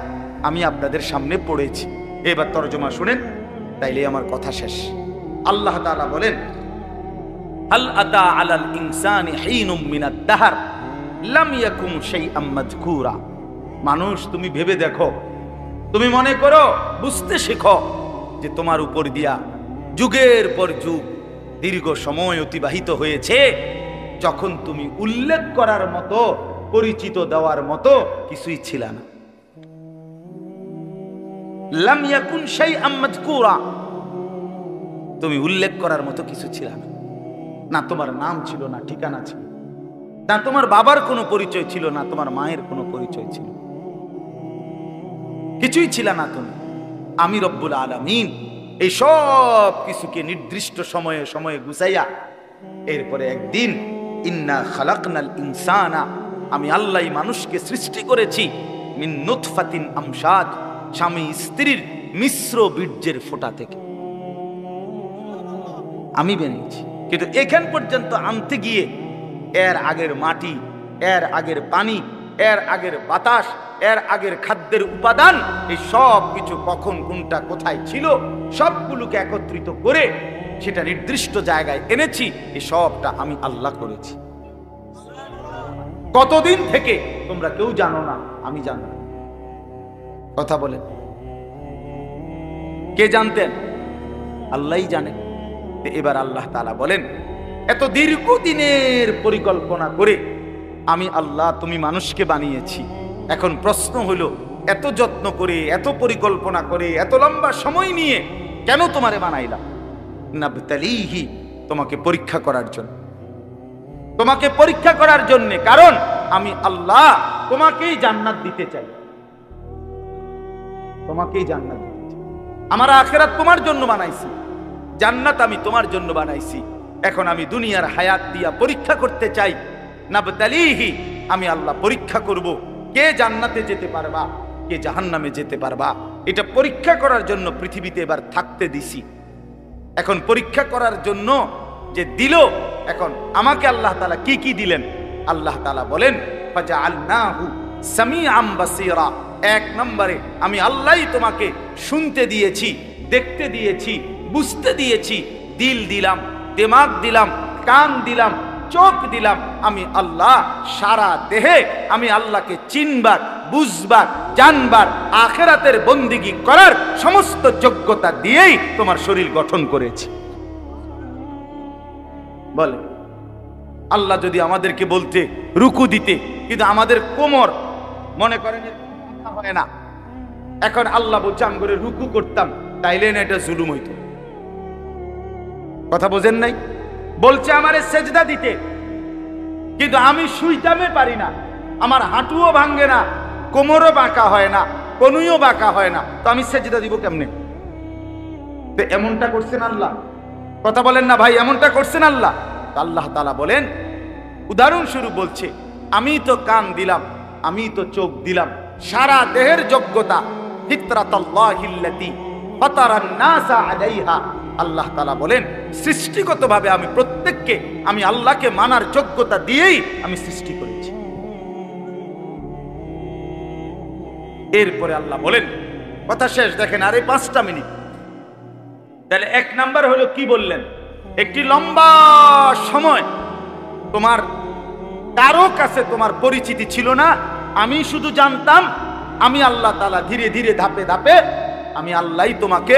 আমি আপনাদের সামনে পড়েছি। এবার তরজমা শুনেন, তাইলে আমার কথা শেষ। আল্লাহ তাআলা বলেন, হাল আতা আলাল ইনসানি হিনুম মিনাদ দাহর লাম ইয়াকুম শাইআম মাযকুরা। মানুষ, তুমি ভেবে দেখো, তুমি মনে করো, বুঝতে শেখো যে তোমার উপর দিয়া যুগের পর যুগ দীর্ঘ সময় অতিবাহিত হয়েছে, যখন তুমি উল্লেখ করার মতো, পরিচিত দেওয়ার মতো কিছুই ছিল না। লাম ইয়াকুন শাইআম মাযকুরা, তুমি উল্লেখ করার মতো কিছু ছিল না। না তোমার নাম ছিল, না ঠিকানা ছিল, না তোমার বাবার কোনো পরিচয় ছিল, না তোমার মায়ের কোনো পরিচয় ছিল, কিছুই ছিল না তুমি। আমি রব্বুল আলামিন এই সব কিছুকে নির্দিষ্ট সময়ে সময়ে গুছাইয়া এরপরে একদিন, ইন্না খালাকনাল ইনসানা, আমি আল্লাহ মানুষকে সৃষ্টি করেছি, মিন নুতফাতিন আমশাজ, স্বামী স্ত্রীর মিশ্র বীর্যের ফোঁটা থেকে আমি বানিয়েছি। কিন্তু এখান পর্যন্ত আনতে গিয়ে এর আগের মাটি, এর আগের পানি, এর আগের বাতাস, এর আগের খাদ্যের উপাদান, এই সব কিছু কখন কোনটা কোথায় ছিল সবগুলোকে একত্রিত করে সেটা নির্দিষ্ট জায়গায় এনেছি। এই সবটা আমি আল্লাহ করেছি। কতদিন থেকে তোমরা কেউ জানো না, আমি জানি। কথা বলেন, কে জানতেন? আল্লাহই জানেন। এবার আল্লাহ তাআলা বলেন, এত দীর্ঘদিনের পরিকল্পনা করে আমি আল্লাহ তুমি মানুষকে বানিয়েছি। এখন প্রশ্ন হলো, এত যত্ন করে, এত পরিকল্পনা করে, এত লম্বা সময় নিয়ে কেন তোমারে বানাইলাম? নাবতালিহি, তোমাকে পরীক্ষা করার জন্য, তোমাকে পরীক্ষা করার জন্য। কারণ আমি আল্লাহ তোমাকেই জান্নাত দিতে চাই, তোমাকেই জান্নাত দিতে চাই। আমার আখিরাত তোমার জন্য বানাইছি, জান্নাত আমি তোমার জন্য বানাইছি। এখন আমি দুনিয়ার হায়াত দিয়া পরীক্ষা করতে চাই। নাবতালিহি, আমি আল্লাহ পরীক্ষা করব, কে জান্নাতে যেতে পারবা, কে জাহান্নামে যেতে পারবা। এটা পরীক্ষা করার জন্য পৃথিবীতে এবার থাকতে দিছি। এখন পরীক্ষা করার জন্য যে দিল। এখন আমাকে আল্লাহ তাআলা কি কি দিলেন? আল্লাহ তাআলা বলেন ফাজআলনাহু সামিআম বাসীরা। এক নম্বরে আমি আল্লাহই তোমাকে শুনতে দিয়েছি, দেখতে দিয়েছি, বুঝতে দিয়েছি। দিল দিলাম, দিমাগ দিলাম, কান দিলাম, চোখ দিলাম। আমি আল্লাহ সারা দেহে আমি আল্লাহকে চিনবার, বুঝবার, জানবার, আখিরাতের বন্দিগি করার সমস্ত যোগ্যতা দিয়েই তোমার শরীর গঠন করেছি। বলে আল্লাহ যদি আমাদেরকে বলতে রুকু দিতে, কিন্তু আমাদের কোমর মনে করেন হয় না, এখন আল্লাহ বলছে আমি করে রুকু করতাম, তাইলে না এটা জুলুম হইতো? কথা বোঝেন নাই? বলছে আমারে সেজদা দিতে, কিন্তু আমি শুইতামে পারি না, আমার হাঁটুও ভাঙ্গে না, কোমরও বাঁকা হয় না, কনুইও বাঁকা হয় না, তো আমি সেজদা দিব কেমনে? তো এমনটা করছেন আল্লাহ? কথা বলেন না ভাই, এমনটা করছেন আল্লাহ? আল্লাহ তাআলা বলেন, উদাহরণস্বরূপ বলছে আমি তো কান দিলাম, আমি তো চোখ দিলাম, সারা দেহের যোগ্যতা ফিতরাতাল্লাহিল্লাতী ফাতারান নাসা আলাইহা। আল্লাহ তাআলা বলেন সৃষ্টিগতভাবে আমি প্রত্যেককে আমি আল্লাহকে মানার যোগ্যতা দিয়েই আমি সৃষ্টি করেছি। এরপরে আল্লাহ বলেন, কথা শেষ, দেখেন আরে 5টা মিনিট। তাহলে 1 নাম্বার হলো কি বললেন? একটি লম্বা সময় তোমার কারো কাছে তোমার পরিচিতি ছিল না, আমি শুধু জানতাম আমি আল্লাহ তাআলা ধীরে ধীরে ধাপে ধাপে আমি আল্লাহই তোমাকে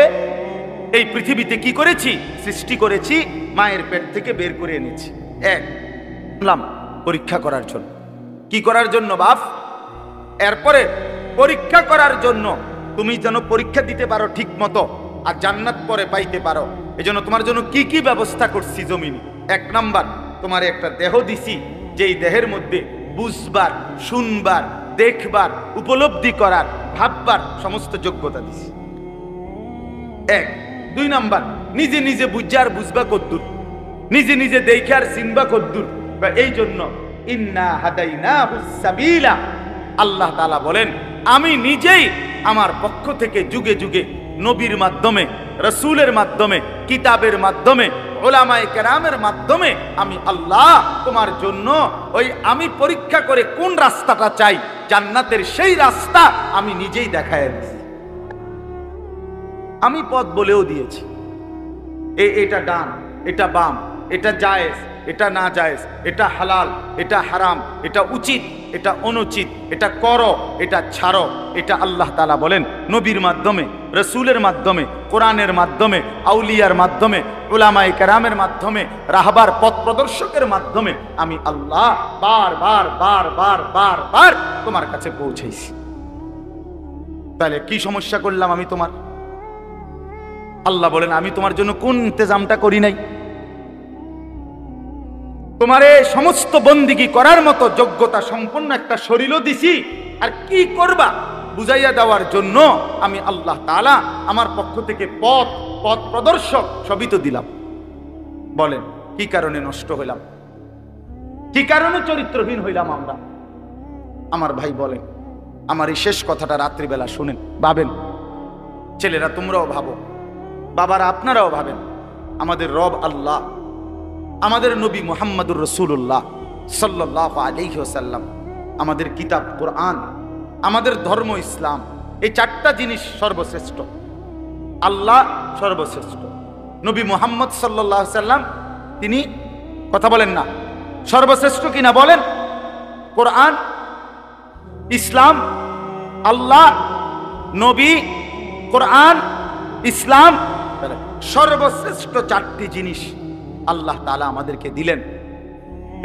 এই পৃথিবীতে কি করেছি? সৃষ্টি করেছি, মায়ের পেট থেকে বের করে এনেছি। পরীক্ষা করার জন্য। কি করার জন্য বাপ? এরপরে পরীক্ষা করার জন্য, তুমি যেন পরীক্ষা দিতে পারো ঠিক মতো আর জান্নাত পরে পাইতে পারো। এজন্য তোমার জন্য কি কি ব্যবস্থা করছি জমিনে। 1 নাম্বার, তোমার একটা দেহ দিছি, যেই দেহের মধ্যে বুঝবার, শুনবার, দেখবার, উপলব্ধি করার, ভাববার সমস্ত যোগ্যতা দিছি। 1। 2 নাম্বার, নিজে নিজে বুঝার বুঝবা কদ্দুর, নিজে নিজে দেখে আর চিনবা কদ্দুর। এই জন্য ইন্না হাদাইনাহুস সাবিলা, আল্লাহ তাআলা বলেন আমি নিজেই আমার পক্ষ থেকে যুগে যুগে নবীর মাধ্যমে, রাসূলের মাধ্যমে, কিতাবের মাধ্যমে, উলামায়ে কেরামের মাধ্যমে আমি আল্লাহ তোমার জন্য ওই আমি পরীক্ষা করে কোন রাস্তাটা চাই, জান্নাতের সেই রাস্তা আমি নিজেই দেখায় দিয়েছি। আমি পথ বলেও দিয়েছি, এটা ডান, এটা বাম, এটা জায়েজ, এটা না জায়েজ, এটা হালাল, এটা হারাম, এটা উচিত, এটা অনুচিত, এটা করো, এটা ছাড়ো। এটা আল্লাহ তাআলা বলেন নবীর মাধ্যমে, রাসূলের মাধ্যমে, কোরআনের মাধ্যমে, আউলিয়ার মাধ্যমে, উলামায়ে কেরামের মাধ্যমে, রাহবার পথ প্রদর্শকের মাধ্যমে আমি আল্লাহ বারবার বারবার বারবার তোমার কাছে পৌঁছেছি। তাহলে কি সমস্যা করলাম আমি তোমার? আল্লাহ বলেন আমি তোমার জন্য কোন ইন্তজামটা করি নাই? তোমার এই সমস্ত বন্দিগি করার মতো যোগ্যতা সম্পন্ন একটা শরীরও দিছি, আর কি করবা বুঝাইয়া দেওয়ার জন্য আমি আল্লাহ তাআলা আমার পক্ষ থেকে পথ প্রদর্শক সবই তো দিলাম। বলেন কি কারণে নষ্ট হইলাম? কি কারণে চরিত্রহীন হইলাম আমরা? আমার ভাই বলেন, আমার এই শেষ কথাটা রাত্রিবেলা শুনেন, ভাবেন, ছেলেরা তোমরাও ভাবো, বাবারা আপনারাও ভাবেন। আমাদের রব আল্লাহ, আমাদের নবী মুহাম্মদুর রাসূলুল্লাহ সাল্লাল্লাহু আলাইহি ওয়াসাল্লাম, আমাদের কিতাব কোরআন, আমাদের ধর্ম ইসলাম, এই 4টা জিনিস সর্বশ্রেষ্ঠ। আল্লাহ সর্বশ্রেষ্ঠ, নবী মুহাম্মদ সাল্লাল্লাহু আলাইহি ওয়াসাল্লাম তিনি, কথা বলেন না, সর্বশ্রেষ্ঠ কিনা বলেন? কোরআন, ইসলাম, আল্লাহ, নবী, কোরআন, ইসলাম, সর্বশ্রেষ্ঠ 4টি জিনিস আল্লাহ তাআলা আমাদেরকে দিলেন।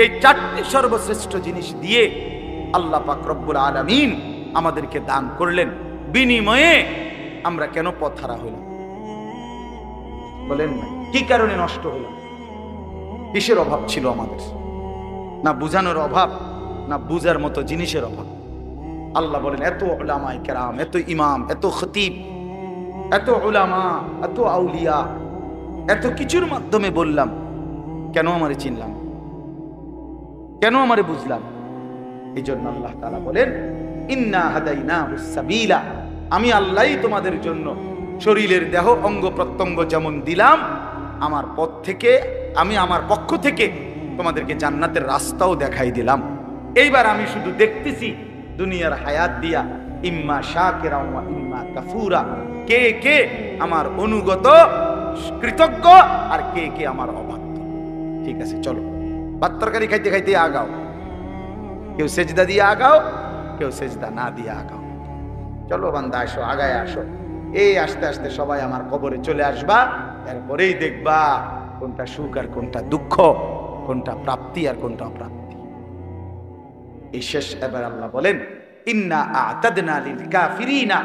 এই 4টি সর্বশ্রেষ্ঠ জিনিস দিয়ে আল্লাহ পাক রব্বুল আলামিন আমাদেরকে দান করলেন। বিনিময়ে আমরা কেন পথহারা হইলাম? বলেন না, কি কারণে নষ্ট হইলাম? কিসের অভাব ছিল আমাদের? না বুঝানোর অভাব, না বুঝার মতো জিনিসের অভাব। আল্লাহ বলেন এত উলামায়ে কেরাম, এত ইমাম, এত খতিব, এত উলামা, এত আউলিয়া, এত কিছুর মাধ্যমে বললাম, কেন আমারে চিনলাম? কেন আমারে বুঝলাম? এই জন্য আল্লাহ তাআলা বলেন ইন্না হাদাইনাহুস সাবিলা, আমি আল্লাহই তোমাদের জন্য শরীরের দেহ অঙ্গ প্রত্যঙ্গ যেমন দিলাম, আমার পথ থেকে, আমি আমার পক্ষ থেকে তোমাদেরকে জান্নাতের রাস্তাও দেখাই দিলাম। এইবার আমি শুধু দেখতেছি দুনিয়ার হায়াত দিয়া ইম্মা শাকিরা ওয়া ইম্মা কাফুরা, কে কে আমার অনুগত কৃতজ্ঞ আর কে কে আমার অবাধ্য। ঠিক আছে, চলো ভাত তরকারি খাইতে খাইতে আগাও, কেউ সেজদা দিয়ে আগাও, কেউ সেজদা না দিয়ে আগাও। চলো বান্দা আসো, আগায় আসো। এই আস্তে আস্তে সবাই আমার কবরে চলে আসবা, এরপরেই দেখবা কোনটা সুখ আর কোনটা দুঃখ, কোনটা প্রাপ্তি আর কোনটা অপ্রাপ্তি। এই শেষ এবার আল্লাহ বলেন, ইন্না আ'তাদনা লিল কাফিরিনা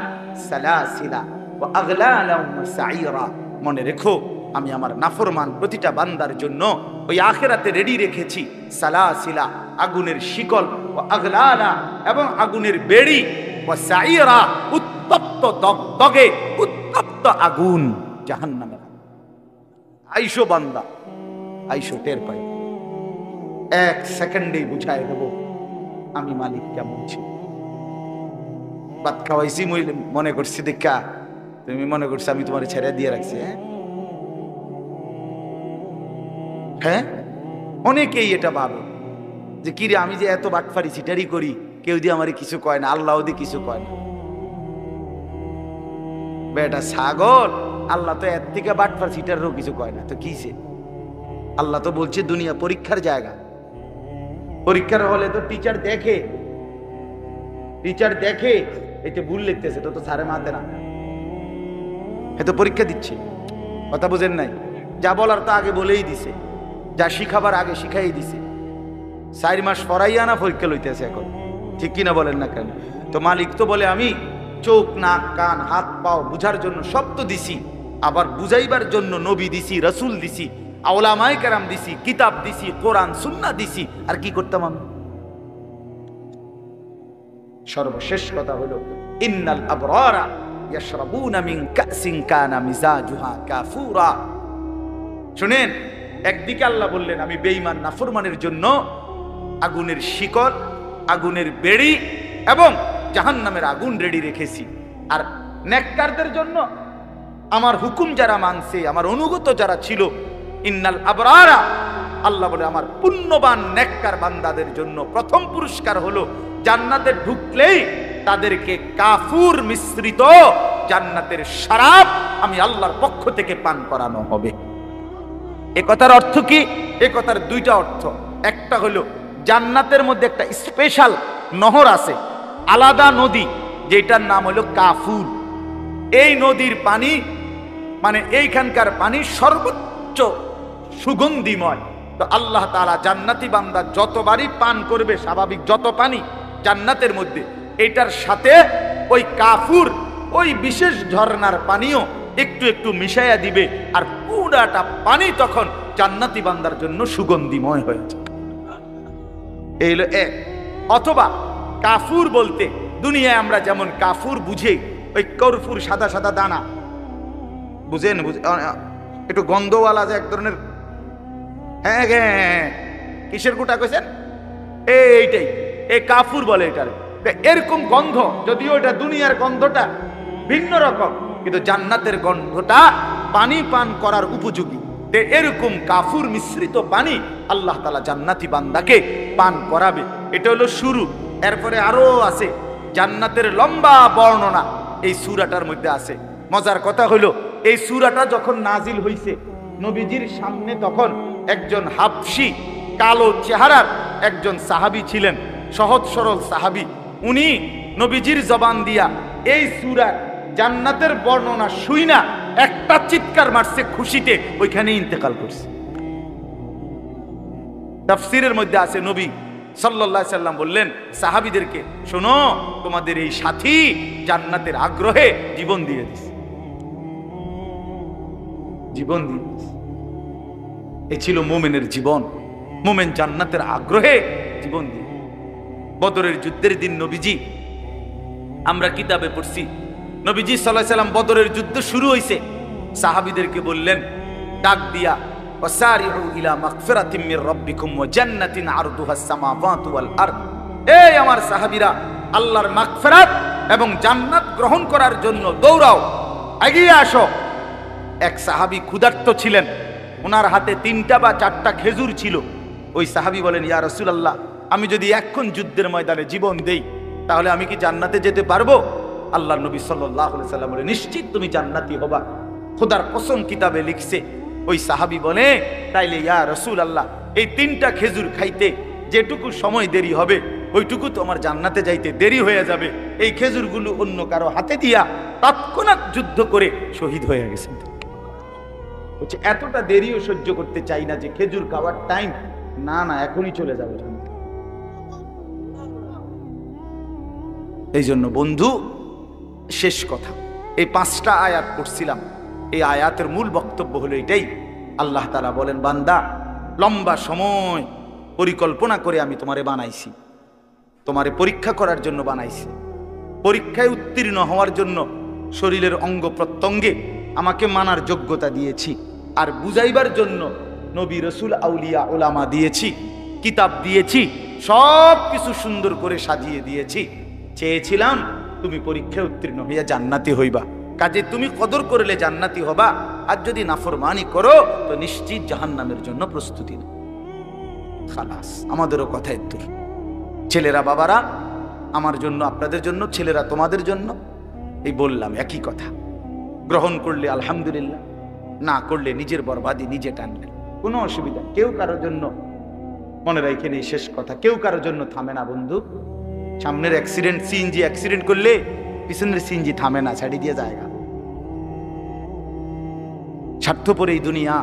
সালাসিলা ওয়া আগলালাম ওয়া সাইরা। মনে রেখো, আমি আমার নাফরমান প্রতিটা বান্দার জন্য ওই আখিরাতে রেডি রেখেছি সালাসিলা, আগুনের শিকল, ওয়া আগলালা, এবং আগুনের বেড়ি, ওয়া সাইরা, উত্তপ্ত দগদগে উত্তপ্ত আগুন জাহান্নামে। আইসো বান্দা, আইসো, টের পাই। এক সেকেন্ডেই বুঝাই দেব আমি মালিক কেমন ছিল। ভাত খাওয়াইছি মনে করছি দেখা, তুমি মনে করছো আমি তোমার ছেড়ে দিয়ে রাখছি। হ্যাঁ, অনেকেই এটা ভাবে যে কিরে আমি যে এত বাটফারি চিটারি করি, কেউ দিয়ে আমার কিছু কয় না, আল্লাহ দিয়ে কিছু কয় না। বেটা ছাগল, আল্লাহ তো এর থেকে বাটফার চিটারও কিছু কয় না, তো কিসে? আল্লাহ তো বলছে দুনিয়া পরীক্ষার জায়গা। পরীক্ষার হলে তো টিচার দেখে, এটা ভুল লিখতেছে তো স্যারে মাতে না, এ তো পরীক্ষা দিচ্ছে। কথা বুঝেন নাই? যা বলার তো আগে বলেই দিছে, যা শিখাবার আগে শিখাই দিছে। 4 মাস পড়াইয়া না পরীক্ষা লইতেছে এখন, ঠিক কিনা বলেন না কেন? তো মালিক তো বলে আমি চোখ, নাক, কান, হাত, পাও বুঝার জন্য সব তো দিছি, আবার বুঝাইবার জন্য নবী দিছি, রাসূল দিছি, উলামায়ে কেরাম দিছি, কিতাব দিছি, কোরআন সুন্নাহ দিছি। আর কি করতাম আমি? সর্বশেষ কথা হলো, ইন্নাল আবরারা ইয়াশরাবুনা মিন কাসিন কানা মিজাজুহা কাফুরা। শুনেন, একদিকে আল্লাহ বললেন আমি বেঈমান নাফরমানের জন্য আগুনের শিকল, আগুনের বেড়ি এবং জাহান্নামের আগুন রেডি রেখেছি, আর নেককারদের জন্য আমার হুকুম যারা মানছে, আমার অনুগত যারা ছিল, ইন্নাল আবরারা, আল্লাহ বলে আমার পুণ্যবান নেককার বান্দাদের জন্য প্রথম পুরস্কার হলো জান্নাতে ঢুকলেই তাদেরকে কাফুর মিশ্রিত জান্নাতের শরাব আমি আল্লাহর পক্ষ থেকে পান করানো হবে। এ কথার অর্থ কি? এ কথার দুইটা অর্থ। একটা হলো জান্নাতের মধ্যে একটা স্পেশাল নহর আছে, আলাদা নদী, যেটার নাম হলো কাফুর। এই নদীর পানি মানে এইখানকার পানি সর্বোচ্চ সুগন্ধিময়। তো আল্লাহ তাআলা জান্নাতি বান্দা যতবারই পান করবে, স্বাভাবিক যত পানি জান্নাতের মধ্যে, এটার সাথে ওই কাফুর, ওই বিশেষ ঝর্ণার পানিও একটু একটু মিশাইয়া দিবে, আর পুরাটা পানি তখন জান্নাতি বান্দার জন্য সুগন্ধিময় হয়ে যায়। এই হলো এক। অথবা কাফুর বলতে দুনিয়ায় আমরা যেমন কাফুর বুঝে, ওই কর্পূর সাদা সাদা দানা বুঝেন, একটু গন্ধওয়ালা যে এক ধরনের, হ্যাঁ হ্যাঁ, কিসের গোটা কইছেন, এইটাই এই কাফুর বলে এটারে। এরকম গন্ধ, যদিও এটা দুনিয়ার গন্ধটা ভিন্ন রকম, কিন্তু জান্নাতের গন্ধটা পানি পান করার উপযোগী। এরকম কাফুর মিশ্রিত পানি আল্লাহ তাআলা জান্নাতি বান্দাকে পান করাবে। এটা হলো শুরু। এরপরে আরো আছে জান্নাতের লম্বা বর্ণনা এই সূরাটার মধ্যে আছে। মজার কথা হলো, এই সূরাটা যখন নাজিল হইছে নবীজির সামনে তখন একজন হাবশী কালো চেহারার একজন সাহাবী ছিলেন, সহজ সরল সাহাবী। উনি নবীজির জবান দিয়া এই সূরার জান্নাতের বর্ণনা শুইনা একটা চিৎকার মারছে খুশিতে, ওইখানেই ইন্তেকাল করছে। তাফসীরের মধ্যে আছে নবী সাল্লাল্লাহু আলাইহি সাল্লাম বললেন সাহাবীদেরকে, শোনো, তোমাদের এই সাথী জান্নাতের আগ্রহে জীবন দিয়ে দিছে, জীবন দিয়ে দিছে। এই ছিল মুমিনের জীবন। মুমিন জান্নাতের আগ্রহে জীবন দিয়ে। বদরের যুদ্ধের দিন নবীজি, আমরা কিতাবে পড়ছি, নবীজি সাল্লাল্লাহু আলাইহি সাল্লাম বদরের যুদ্ধ শুরু হইছে, সাহাবীদেরকে বললেন ডাক দিয়া, ওয়াসারিউ ইলা মাগফিরাতিম মির রাব্বিকুম ওয়া জান্নাতিন আরদুহাস সামাওয়াতু ওয়াল আরদ। এই আমার সাহাবীরা, আল্লাহর মাগফিরাত এবং জান্নাত গ্রহণ করার জন্য দৌড়াও, এগিয়ে আসো। এক সাহাবী ক্ষুধার্ত ছিলেন, ওনার হাতে 3টা বা 4টা খেজুর ছিল। ওই সাহাবী বলেন, ইয়া রাসূলুল্লাহ, আমি যদি এখন যুদ্ধের ময়দানে জীবন দেই তাহলে আমি কি জান্নাতে যেতে পারবো? আল্লাহর নবী সাল্লাল্লাহু আলাইহি সাল্লাম বলে, নিশ্চিত তুমি জান্নাতি হবা, খোদার কসম কিতাবে লিখছে। ওই সাহাবী বলে, তাইলে ইয়া রাসূলুল্লাহ, এই 3টা খেজুর খাইতে যেটুকু সময় দেরি হবে ওইটুকু তো আমার জান্নাতে যাইতে দেরি হয়ে যাবে। এই খেজুরগুলো অন্য কারো হাতে দিয়া তৎক্ষণাৎ যুদ্ধ করে শহীদ হয়ে গেছেন। বলছে এতটা দেরিও সহ্য করতে চাই না যে খেজুর খাওয়ার টাইম, না না এখনই চলে যাবে। এই জন্য বন্ধু, শেষ কথা, এই 5টা আয়াত পড়ছিলাম, এই আয়াতের মূল বক্তব্য হলো এটাই। আল্লাহ তাআলা বলেন, বান্দা, লম্বা সময় পরিকল্পনা করে আমি তোমারে বানাইছি, তোমারে পরীক্ষা করার জন্য বানাইছি। পরীক্ষায় উত্তীর্ণ হওয়ার জন্য শরীরের অঙ্গ প্রত্যঙ্গে আমাকে মানার যোগ্যতা দিয়েছি, আর বুঝাইবার জন্য নবী রাসূল আউলিয়া উলামা দিয়েছি, কিতাব দিয়েছি, সব কিছু সুন্দর করে সাজিয়ে দিয়েছি। চেয়েছিলাম তুমি পরীক্ষায় উত্তীর্ণ হইয়া জান্নাতি হইবা, কাজে তুমি কদর করলে জান্নাতি হবা, আর যদি নাফরমানি করো তো নিশ্চিত জাহান্নামের জন্য প্রস্তুতি নাও। খালাস, আমাদেরও কথা একটু। ছেলেরা বাবারা আমার জন্য, আপনাদের জন্য, ছেলেরা তোমাদের জন্য, এই বললাম একই কথা। গ্রহণ করলে আলহামদুলিল্লাহ, না করলে নিজের বরবাদি নিজে টানবে, কোনো অসুবিধা। কেউ কারোর জন্য, মনে রাখে নেই শেষ কথা, কেউ কারোর জন্য থামে না বন্ধু। সামনের অ্যাক্সিডেন্ট, সিএনজি অ্যাক্সিডেন্ট করলে পিছনের সিএনজি থামে না, ছাড়ি দিয়ে জায়গা। স্বার্থপর এই দুনিয়া,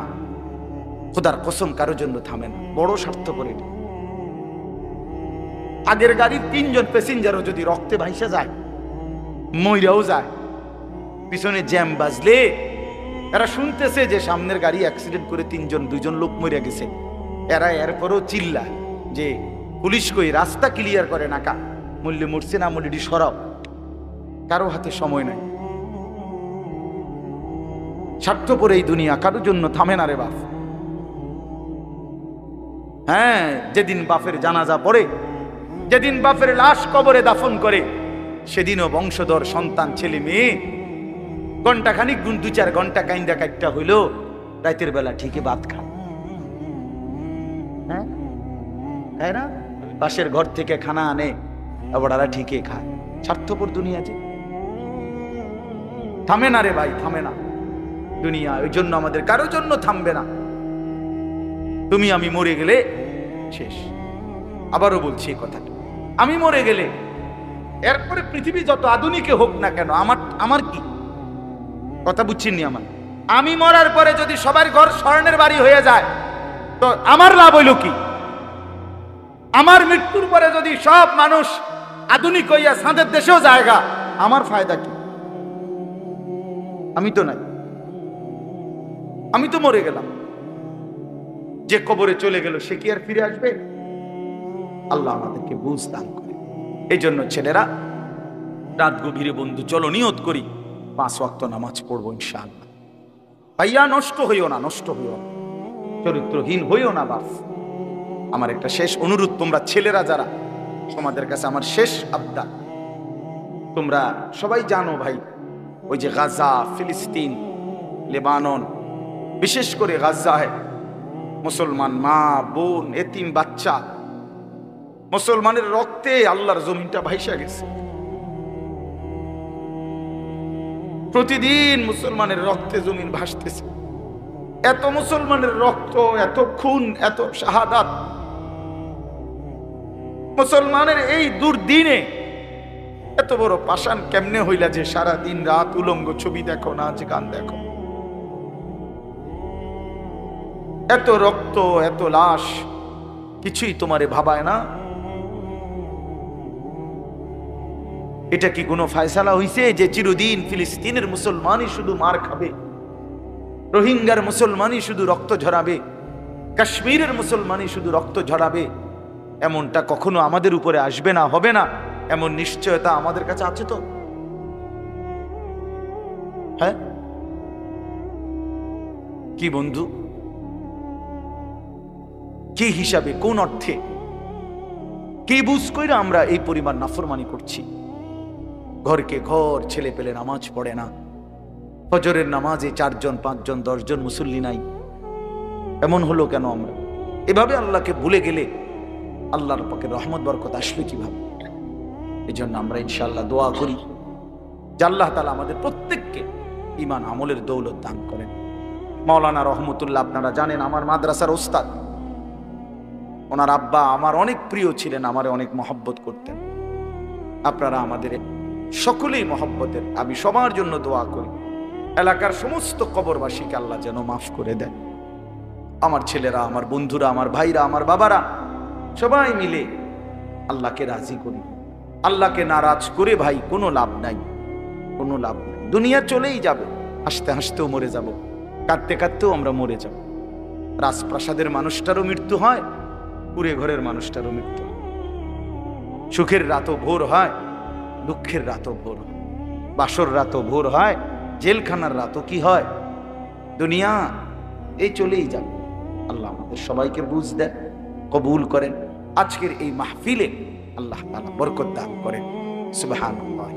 খোদার কসম কারোর জন্য থামে না, বড় স্বার্থপর এটা। আগের গাড়ির 3 জন প্যাসেঞ্জারও যদি রক্তে ভাইসা যায়, মইরাও যায়, পিছনে জ্যাম বাজলে এরা শুনতেছে যে সামনের গাড়ি অ্যাক্সিডেন্ট করে 2জন লোক মরে গেছে, এরা এরপরও চিল্লায় যে পুলিশ কই, রাস্তা ক্লিয়ার করে না, কা মূল্যে মরছে না মূল্যটি সরাও। কারো হাতে সময় নাই। স্বার্থপর এই দুনিয়া, কারোর জন্য থামে না রে বাপ। হ্যাঁ, যেদিন বাপের জানাজা পড়ে, যেদিন বাপের লাশ কবরে দাফন করে, সেদিনও বংশধর সন্তান ছেলে মেয়ে ঘন্টাখানিক 2-4 ঘন্টা কাইন্দা কাটটা হইল, রাতের বেলা ঠিকই ভাত খায়। হ্যাঁ, তাই না? পাশের ঘর থেকে খানা আনে, আবার ওরা ঠিকই খায়। স্বার্থপর দুনিয়া যে, থামে না রে ভাই, থামে না দুনিয়া। ওই জন্য আমাদের কারোর জন্য থামবে না। তুমি আমি মরে গেলে শেষ। আবারও বলছি এই কথাটা, আমি মরে গেলে এরপরে পৃথিবী যত আধুনিকে হোক না কেন, আমার কি কথা বুঝছেননি? আমি মরার পরে যদি সবার ঘর স্বর্ণের বাড়ি হয়ে যায় তো আমার লাভ হইল কি? আমার মৃত্যুর পরে যদি সব মানুষ আধুনিক হইয়া চাঁদের দেশেও জায়গা, আমার ফায়দা কি? আমি তো নাই, আমি তো মরে গেলাম। যে কবরে চলে গেল সে কি আর ফিরে আসবে? আল্লাহ আমাদেরকে বুঝ দান করে। এই জন্য ছেলেরা, রাত গভীরে বন্ধু চলো নিয়ত করি 5 ওয়াক্ত নামাজ পড়বো ইনশাআল্লাহ। ভাইয়া নষ্ট হইও না, নষ্ট হইও না, চরিত্রহীন হইও না বাপ। আমার একটা শেষ অনুরোধ, তোমরা ছেলেরা যারা, তোমাদের কাছে আমার শেষ আবদার, তোমরা সবাই জানো ভাই, ওই যে গাজা, ফিলিস্তিন, লেবানন, বিশেষ করে গাজায় মুসলমান মা বোন, এতিম বাচ্চা, মুসলমানের রক্তে আল্লাহর জমিনটা ভাইসা গেছে। প্রতিদিন মুসলমানের রক্তে জমিন ভাসতেছে। এত মুসলমানের রক্ত, এত খুন, এত শাহাদাত, মুসলমানের এই দুর্দিনে এত বড় পাষাণ কেমনে হইলা যে সারা দিন রাত উলঙ্গ ছবি দেখো, নাচ গান দেখো? এত রক্ত, এত লাশ, কিছুই তোমারে ভাবায় না? এটা কি কোনো ফয়সালা হইছে যে চিরদিন ফিলিস্তিনের মুসলমানই শুধু মার খাবে, রোহিঙ্গার মুসলমানই শুধু রক্ত ঝরাবে, কাশ্মীরের মুসলমানই শুধু রক্ত ঝরাবে? এমনটা কখনো আমাদের উপরে আসবে না, হবে না, এমন নিশ্চয়তা আমাদের কাছে আছে তো? হ্যাঁ কি বন্ধু, কি হিসাবে, কোন অর্থে, কি বুঝ কইরা আমরা এই পরিমাণ নাফরমানি করছি? ঘরকে ঘর ছেলে পেলে নামাজ পড়ে না, ফজরের নামাজে 4 জন 5 জন 10 জন মুসল্লি নাই, এমন হলো কেন আমরা? এভাবে আল্লাহকে ভুলে গেলে আল্লাহর পাকে রহমত বরকত আসবে কিভাবে? এই জন্য আমরা ইনশাআল্লাহ দোয়া করি যে আল্লাহ তাআলা আমাদের প্রত্যেককে ঈমান আমলের দৌলত দান করেন। মাওলানা রহমতুল্লাহ আপনারা জানেন আমার মাদ্রাসার ওস্তাদ, ওনার আব্বা আমার অনেক প্রিয় ছিলেন, আমারে অনেক মহব্বত করতেন। আপনারা আমাদের সকলেই মহব্বতের, আমি সবার জন্য দোয়া করি এলাকার সমস্ত কবরবাসীকে আল্লাহ যেন মাফ করে দেন। আমার ছেলেরা, আমার বন্ধুরা, আমার ভাইরা, আমার বাবারা সবাই মিলে আল্লাহকে রাজি করি। আল্লাহকে নারাজ করে ভাই কোনো লাভ নাই, কোনো লাভ নাই। দুনিয়া চলেই যাবে, হাসতে হাসতেও মরে যাব, কাঁদতে কাঁদতেও আমরা মরে যাব। রাজপ্রাসাদের মানুষটারও মৃত্যু হয়, কুড়ে ঘরের মানুষটারও মৃত্যু হয়। সুখের রাতও ভোর হয়, দুঃখের রাতও ভোর হয়, বাসর রাতও ভোর হয়, জেলখানার রাতও কি হয়। দুনিয়া এই চলেই যাবে। আল্লাহ আমাদের সবাইকে বুঝ দেন, কবুল করেন। আজকের এই মাহফিলে আল্লাহ তাআলা বরকত দান করেন। সুবহানাল্লাহ।